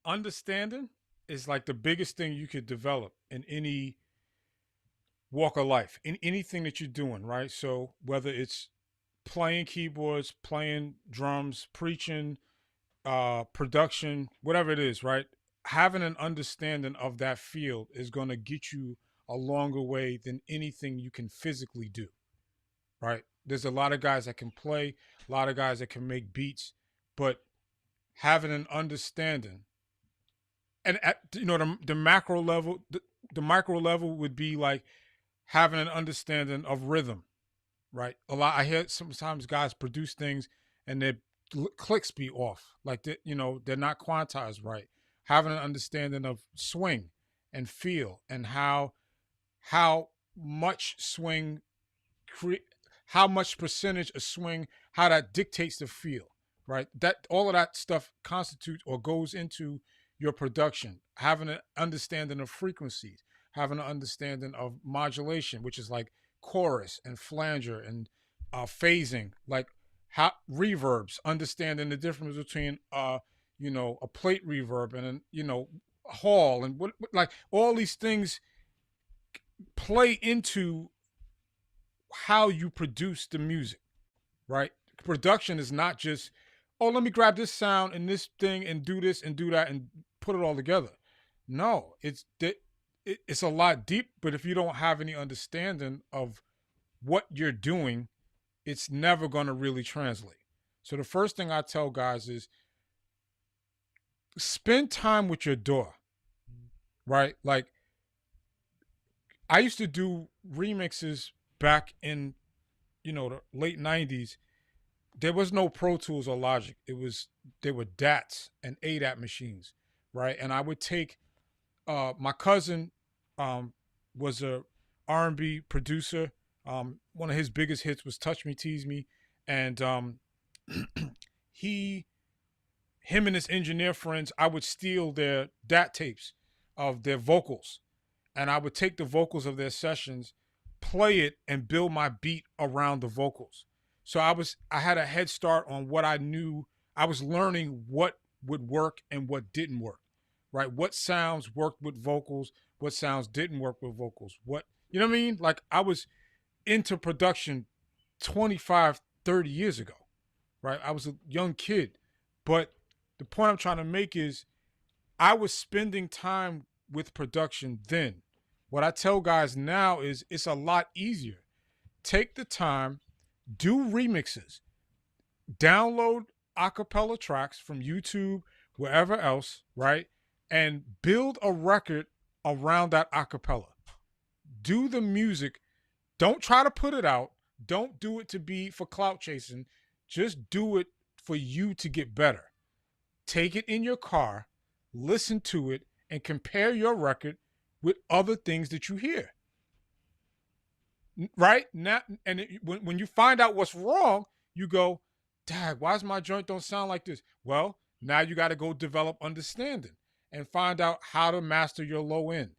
understanding is like the biggest thing you could develop in any walk of life, in anything that you're doing, right? So whether it's playing keyboards, playing drums, preaching, production, whatever it is, right? Having an understanding of that field is going to get you a longer way than anything you can physically do, right? There's a lot of guys that can play, a lot of guys that can make beats, but having an understanding, and at the macro level, the micro level would be like having an understanding of rhythm, right? A lot I hear sometimes guys produce things and they're clicks be off, like they're not quantized right. Having an understanding of swing and feel, and how much swing cre- how much percentage of swing, how that dictates the feel, right? That all of that stuff constitutes or goes into your production. Having an understanding of frequencies, having an understanding of modulation, which is like chorus and flanger and phasing, like how reverbs, understanding the difference between a plate reverb and a hall, and what like all these things play into how you produce the music, right? Production is not just, oh, let me grab this sound and this thing and do this and do that and put it all together. No, it's a lot deep, but if you don't have any understanding of what you're doing, it's never going to really translate. So the first thing I tell guys is spend time with your DAW, right? Like I used to do remixes back in the late 90s. There was no Pro Tools or Logic. They were DATs and ADAT machines, right? And I would take my cousin was a R&B producer. One of his biggest hits was "Touch Me, Tease Me," and he, him and his engineer friends, I would steal their DAT tapes of their vocals, and I would take the vocals of their sessions, play it, and build my beat around the vocals. So I had a head start on what I knew. I was learning what would work and what didn't work, right? What sounds worked with vocals, what sounds didn't work with vocals. What, you know what I mean? Like I was into production 25, 30 years ago, right? I was a young kid. But the point I'm trying to make is I was spending time with production then. What I tell guys now is it's a lot easier. Take the time, do remixes, download acapella tracks from YouTube, wherever else, right? And build a record around that acapella. Do the music. Don't try to put it out. Don't do it to be for clout chasing. Just do it for you to get better. Take it in your car, listen to it, and compare your record with other things that you hear. Right now, and when you find out what's wrong, you go, "Dad, why does my joint don't sound like this?" Well, now you got to go develop understanding and find out how to master your low end.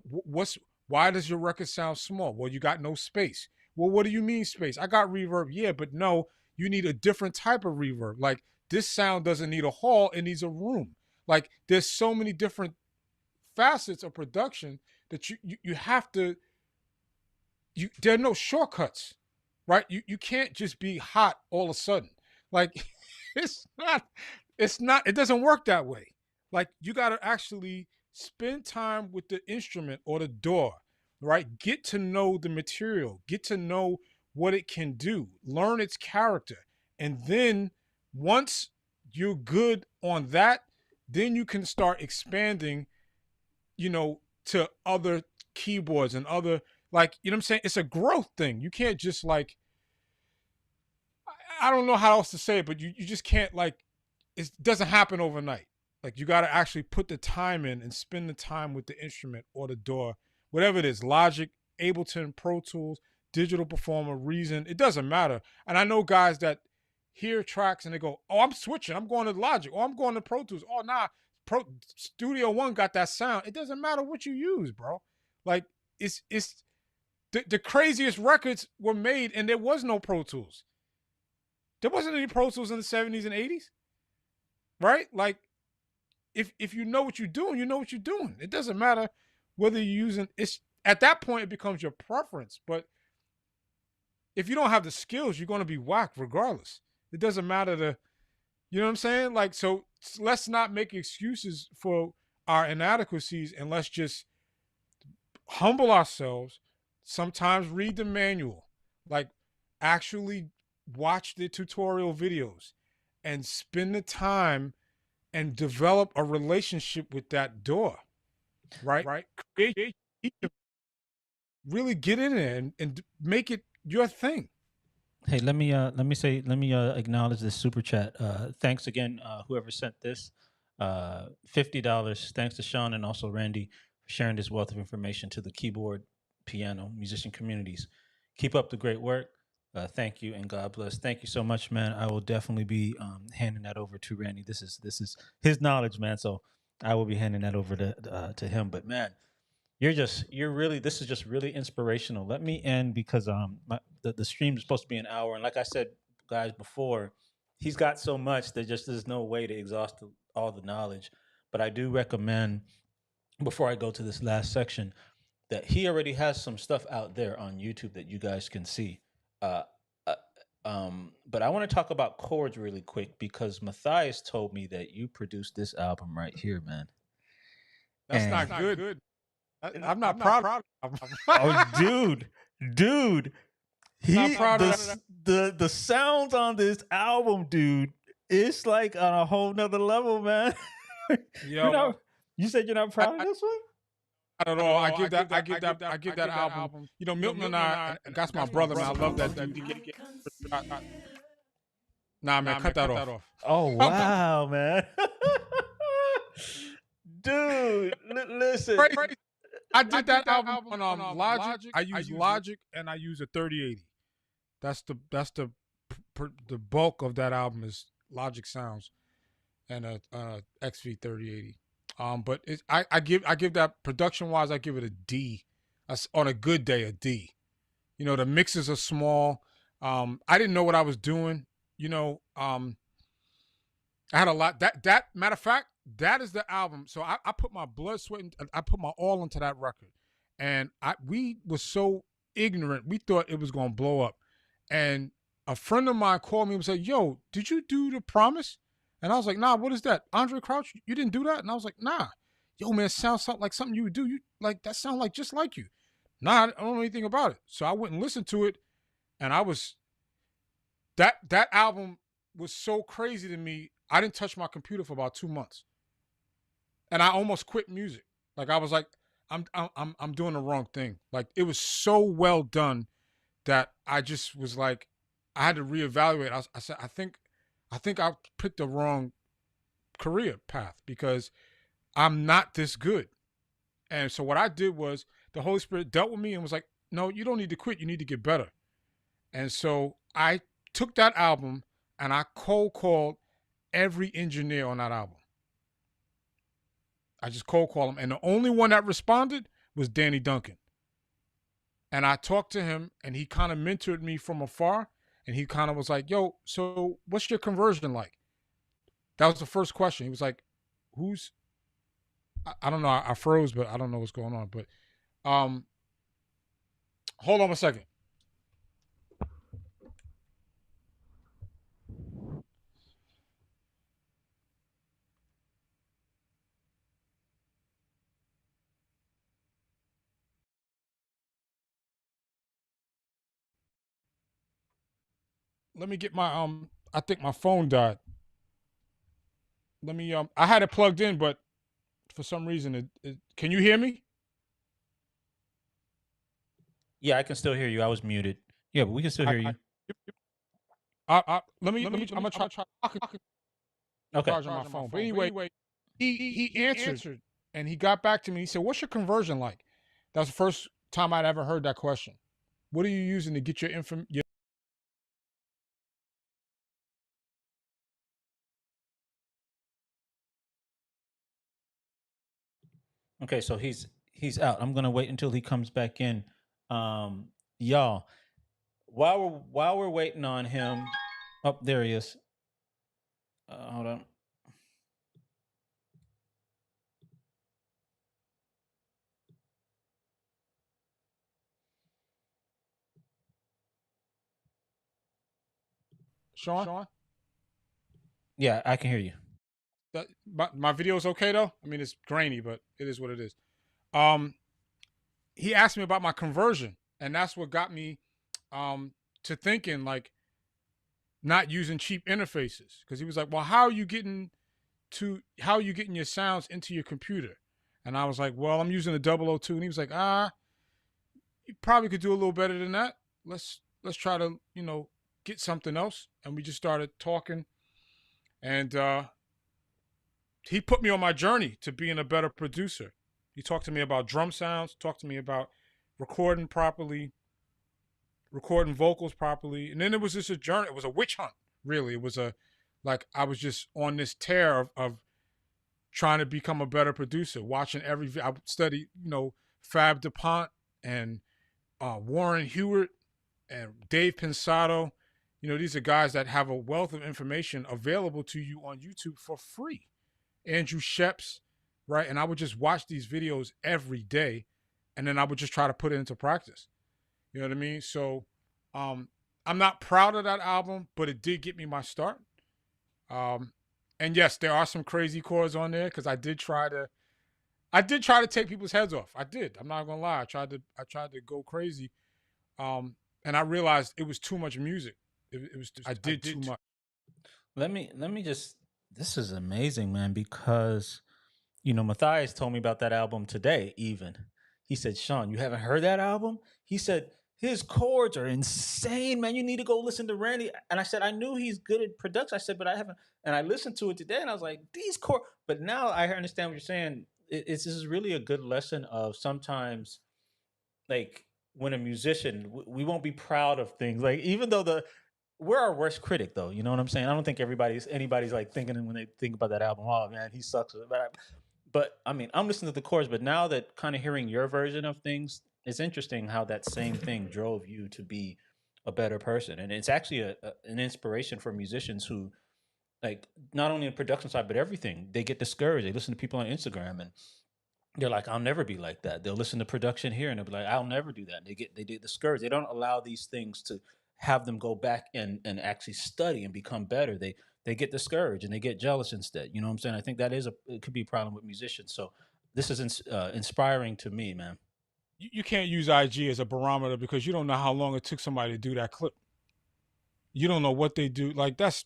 What's Why does your record sound small? Well, you got no space. Well, what do you mean space? I got reverb, yeah, but no, you need a different type of reverb. Like this sound doesn't need a hall; it needs a room. Like there's so many different facets of production that you have to there are no shortcuts, right? You can't just be hot all of a sudden. Like it's not it doesn't work that way. Like you got to actually spend time with the instrument or the DAW, right? Get to know the material, get to know what it can do, learn its character. And then once you're good on that, then you can start expanding, to other keyboards and other, like, you know what I'm saying? It's a growth thing. You can't just like, I don't know how else to say it, but you just can't like, it doesn't happen overnight. Like you got to actually put the time in and spend the time with the instrument or the DAW, whatever it is, Logic, Ableton, Pro Tools, Digital Performer, Reason, it doesn't matter. And I know guys that hear tracks and they go, "Oh, I'm switching. I'm going to Logic. Oh, I'm going to Pro Tools. Oh, nah, Studio One got that sound." It doesn't matter what you use, bro. Like it's the craziest records were made and there was no Pro Tools. There wasn't any Pro Tools in the 70s and 80s, right? Like if you know what you're doing, you know what you're doing. It doesn't matter whether you're using it's at that point it becomes your preference. But if you don't have the skills, you're going to be whacked regardless. It doesn't matter you know what I'm saying? Like, so let's not make excuses for our inadequacies and let's just humble ourselves. Sometimes read the manual, like actually watch the tutorial videos and spend the time and develop a relationship with that DAW, right? Really get in there and make it your thing. Hey, let me acknowledge this super chat. Thanks again, whoever sent this. $50. Thanks to Sean and also Randy for sharing this wealth of information to the keyboard, piano, musician communities. Keep up the great work. Thank you and God bless. Thank you so much, man. I will definitely be handing that over to Randy. This is his knowledge, man. So I will be handing that over to him. But man, you're really this is just really inspirational. Let me end because the stream is supposed to be an hour, and like I said, guys, before, he's got so much that just there's no way to exhaust all the knowledge. But I do recommend, before I go to this last section, that he already has some stuff out there on YouTube that you guys can see. Uh, uh, but I want to talk about chords really quick because Matthias told me that you produced this album right here, man. That's And not good. I'm not proud of it. oh, dude, Not he proud of that. the sounds on this album, dude, it's like on a whole nother level, man. Yo, You said you're not proud of I, this one? not at all. I give that album. You know, Milton and I, and that's my brother, man. I love that dude. Nah, man, cut that off. Oh wow, man. Dude, listen. I did that album on Logic. I use Logic and I use a 3080. That's the bulk of that album is Logic sounds and a XV 3080. But I give that production wise, I give it a D. On a good day, a D. You know, the mixes are small. I didn't know what I was doing. You know, I had a lot. That matter of fact, that is the album. So I put my blood, sweat, and I put my all into that record, and we were so ignorant. We thought it was gonna blow up, and a friend of mine called me and said, "Yo, did you do The Promise?" And I was like, "Nah, what is that? Andre Crouch? You didn't do that?" And I was like, "Nah." Yo, man, it sounds like something you would do. You like that sound like just like you. Nah, I don't know anything about it. So I went and listened to it, and I was that album was so crazy to me. I didn't touch my computer for about 2 months, and I almost quit music. Like I was like, I'm doing the wrong thing. Like it was so well done that I just was like, I had to reevaluate. I said, I think I picked the wrong career path because I'm not this good. And so what I did was the Holy Spirit dealt with me and was like, no, you don't need to quit. You need to get better. And so I took that album and I cold called every engineer on that album. I just cold called him. And the only one that responded was Danny Duncan. And I talked to him and he kind of mentored me from afar. And he kind of was like, yo, so what's your conversion like? That was the first question. He was like, who's, I don't know. I froze, but I don't know what's going on. But hold on a second. Let me get my I think my phone died. Let me I had it plugged in, but for some reason can you hear me? Yeah, I can still hear you. I was muted. Yeah, but we can still hear you. Let me I'm gonna try Okay. charge on my phone. But anyway, he answered and he got back to me. He said, what's your conversion like? That was the first time I'd ever heard that question. What are you using to get your information? Okay, so he's out. I'm gonna wait until he comes back in. Y'all, while we're waiting on him, oh, there he is. Hold on. Sean? Yeah, I can hear you. My video is okay though. I mean, it's grainy, but it is what it is. Um, he asked me about my conversion, and that's what got me to thinking like not using cheap interfaces because he was like, "Well, how are you getting your sounds into your computer?" And I was like, "Well, I'm using a 002," and he was like, "Ah, you probably could do a little better than that. Let's try to get something else, and we just started talking, and he put me on my journey to being a better producer. He talked to me about drum sounds, talked to me about recording properly, recording vocals properly, and then it was just a journey. It was a witch hunt, really. It was a like I was just on this tear of trying to become a better producer. Watching I studied, Fab DuPont and Warren Hewitt and Dave Pensado. These are guys that have a wealth of information available to you on YouTube for free. Andrew Sheps, right? And I would just watch these videos every day, and then I would just try to put it into practice. You know what I mean? So I'm not proud of that album, but it did get me my start. And yes, there are some crazy chords on there because I did try to take people's heads off. I did. I'm not gonna lie. I tried to go crazy. And I realized it was too much music. It was I did too much. Let me just. This is amazing, man, because Matthias told me about that album today. Even he said, "Sean, you haven't heard that album?" He said his chords are insane, man. You need to go listen to Randy. And I said, I knew he's good at production. I said, but I haven't. And I listened to it today, and I was like, these chords. But now I understand what you're saying. This is really a good lesson of sometimes, like, when a musician, we won't be proud of things. Like, even though we're our worst critic, though. You know what I'm saying? I don't think anybody's like thinking when they think about that album, oh man, he sucks. But I mean, I'm listening to the chorus, but now that kind of hearing your version of things, it's interesting how that same thing drove you to be a better person, and it's actually an inspiration for musicians who, like, not only in production side but everything. They get discouraged. They listen to people on Instagram and they're like, I'll never be like that. They'll listen to production here and they'll be like, I'll never do that. They get discouraged. They don't allow these things to have them go back and actually study and become better. They get discouraged and they get jealous instead. You know what I'm saying? I think it could be a problem with musicians. So this is inspiring to me, man. You can't use IG as a barometer because you don't know how long it took somebody to do that clip. You don't know what they do. Like that's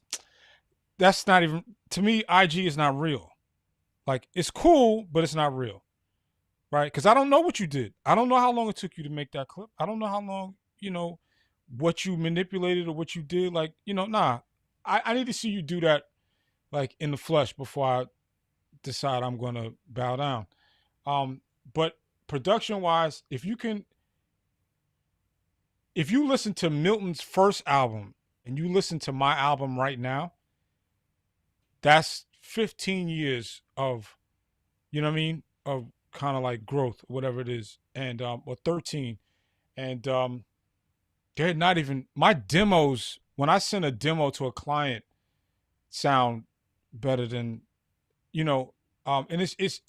not even, to me. IG is not real. Like, it's cool, but it's not real, right? Because I don't know what you did. I don't know how long it took you to make that clip. I don't know how long, what you manipulated or what you did. Like, nah. I need to see you do that, like, in the flesh before I decide I'm going to bow down. But production wise, if you listen to Milton's first album and you listen to my album right now, that's 15 years of, you know what I mean, of kind of like growth, whatever it is, and or 13, and they're not even my demos. When I send a demo to a client, sound better than, and it's.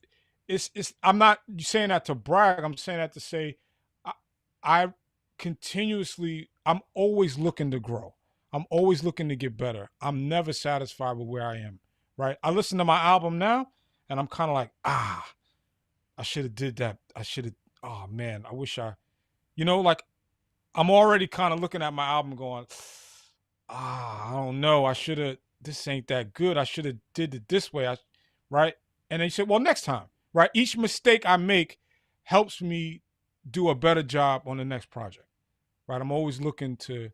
I'm not saying that to brag. I'm saying that to say, I, I continuously, I'm always looking to grow. I'm always looking to get better. I'm never satisfied with where I am. Right. I listen to my album now, and I'm kind of like, I should have did that. I should have. Oh man, I wish like, I'm already kind of looking at my album going, I don't know. I should have. This ain't that good. I should have did it this way. Right. And then you said, well, next time. Right. Each mistake I make helps me do a better job on the next project. Right. I'm always looking to,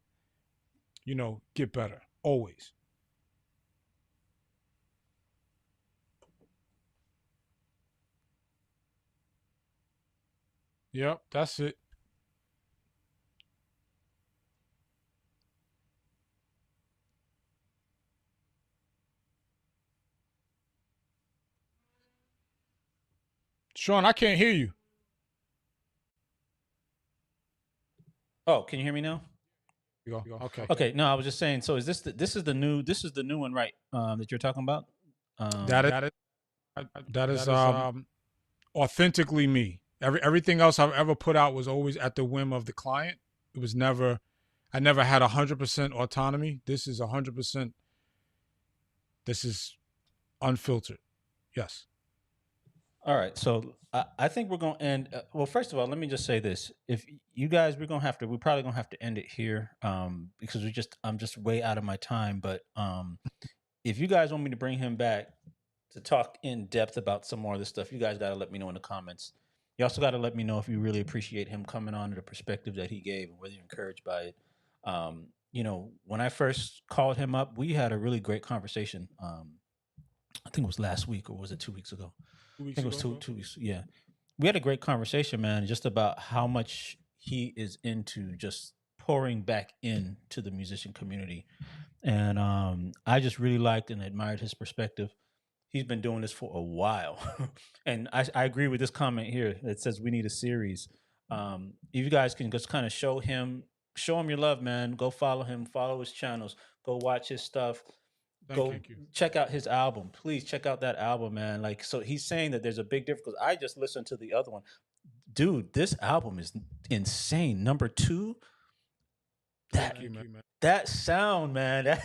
get better. Always. Yep. That's it. Sean, I can't hear you. Oh, can you hear me now? You go. Okay. Okay, no, I was just saying. So is this is the new one, right? That you're talking about. That is that is authentically me. Everything else I've ever put out was always at the whim of the client. It was never. I never had 100% autonomy. This is 100%. This is unfiltered. Yes. All right, so I think we're going to end. Well, first of all, let me just say this: if you guys, we're probably gonna have to end it here, because I'm just way out of my time. But if you guys want me to bring him back to talk in depth about some more of this stuff, you guys got to let me know in the comments. You also got to let me know if you really appreciate him coming on to the perspective that he gave and whether you're encouraged by it. when I first called him up, we had a really great conversation. I think it was last week, or was it 2 weeks ago? Two I weeks think it was ago. two weeks. Yeah, we had a great conversation, man, just about how much he is into just pouring back into the musician community, and I just really liked and admired his perspective. He's been doing this for a while, and I agree with this comment here that says we need a series. If you guys can just kind of show him your love, man. Go follow him, follow his channels, go watch his stuff, Thank go you. check out his album. Please check out that album, man. Like, so he's saying that there's a big difference. I just listened to the other one, dude. This album is insane. Number two, that Thank you, man. that sound, man.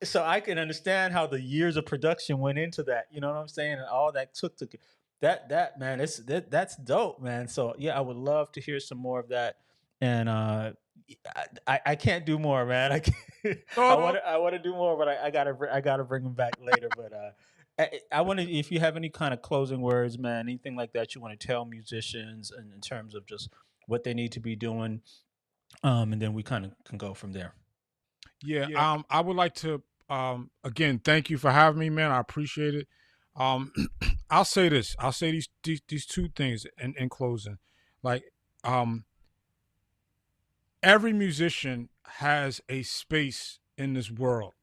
So I can understand how the years of production went into that. You know what I'm saying? And all that took to that man. That's dope, man. So yeah, I would love to hear some more of that. And I can't do more, man. I can't, No, no. I want to do more, but I gotta bring them back later. But I want to, if you have any kind of closing words, man, anything like that you want to tell musicians in terms of just what they need to be doing, and then we kind of can go from there. Yeah. I would like to again thank you for having me, man. I appreciate it. Um, I'll say this. I'll say these two things in closing. Like, um, every musician has a space in this world,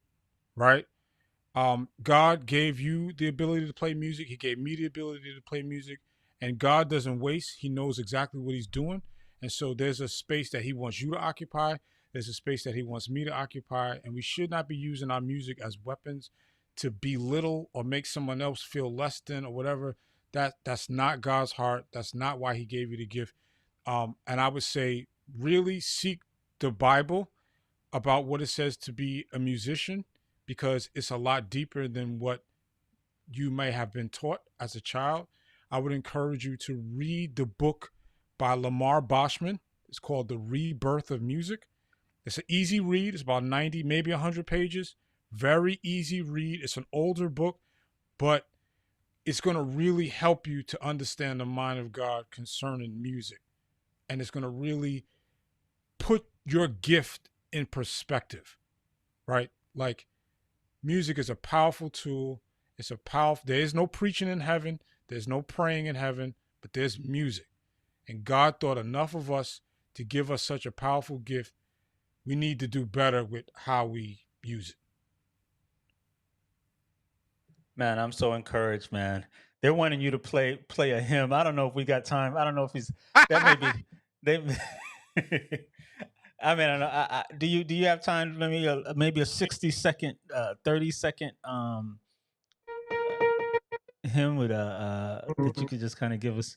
right? God gave you the ability to play music. He gave me the ability to play music. And God doesn't waste. He knows exactly what he's doing. And so there's a space that he wants you to occupy. There's a space that he wants me to occupy. And we should not be using our music as weapons to belittle or make someone else feel less than or whatever. That's not God's heart. That's not why he gave you the gift. And I would say really seek the Bible about what it says to be a musician, because it's a lot deeper than what you may have been taught as a child. I would encourage you to read the book by Lamar Boschman. It's called The Rebirth of Music. It's an easy read. It's about 90, maybe 100 pages. Very easy read. It's an older book, but it's going to really help you to understand the mind of God concerning music. And it's going to really put your gift in perspective, right? Like, music is a powerful tool. It's a powerful, there is no preaching in heaven. There's no praying in heaven, but there's music. And God thought enough of us to give us such a powerful gift. We need to do better with how we use it. Man, I'm so encouraged, man. They're wanting you to play a hymn. I don't know if we got time. I don't know if he's that may be they. I mean, I, don't know, do you have time? Let me maybe a 60-second, 30-second hymn with a that you could just kind of give us.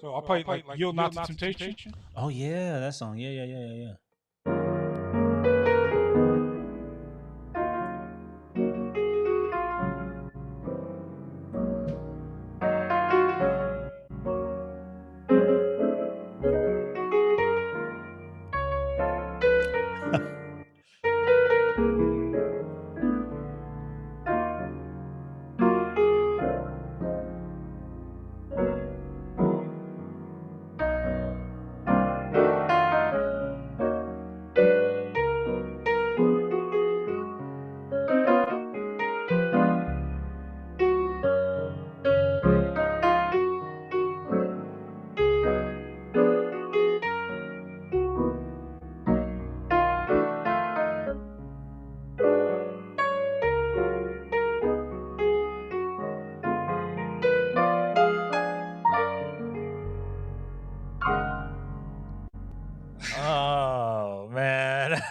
So I'll play like Yield Not to Temptation. Oh yeah, that song. Yeah. Oh man.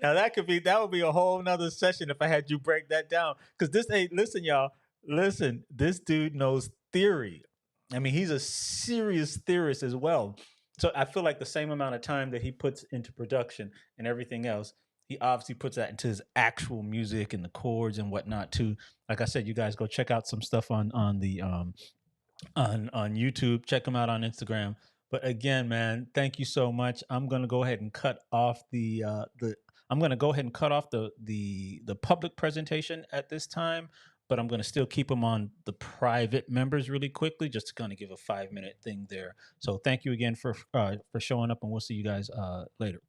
Now that would be a whole nother session if I had you break that down. Cause this ain't listen, y'all. Listen, this dude knows theory. I mean, he's a serious theorist as well. So I feel like the same amount of time that he puts into production and everything else, he obviously puts that into his actual music and the chords and whatnot too. Like I said, you guys go check out some stuff on the on YouTube. Check him out on Instagram. But again, man, thank you so much. I'm gonna go ahead and cut off the I'm gonna go ahead and cut off the public presentation at this time. but I'm going to still keep them on the private members really quickly, just to kind of give a 5-minute thing there. So thank you again for showing up, and we'll see you guys later.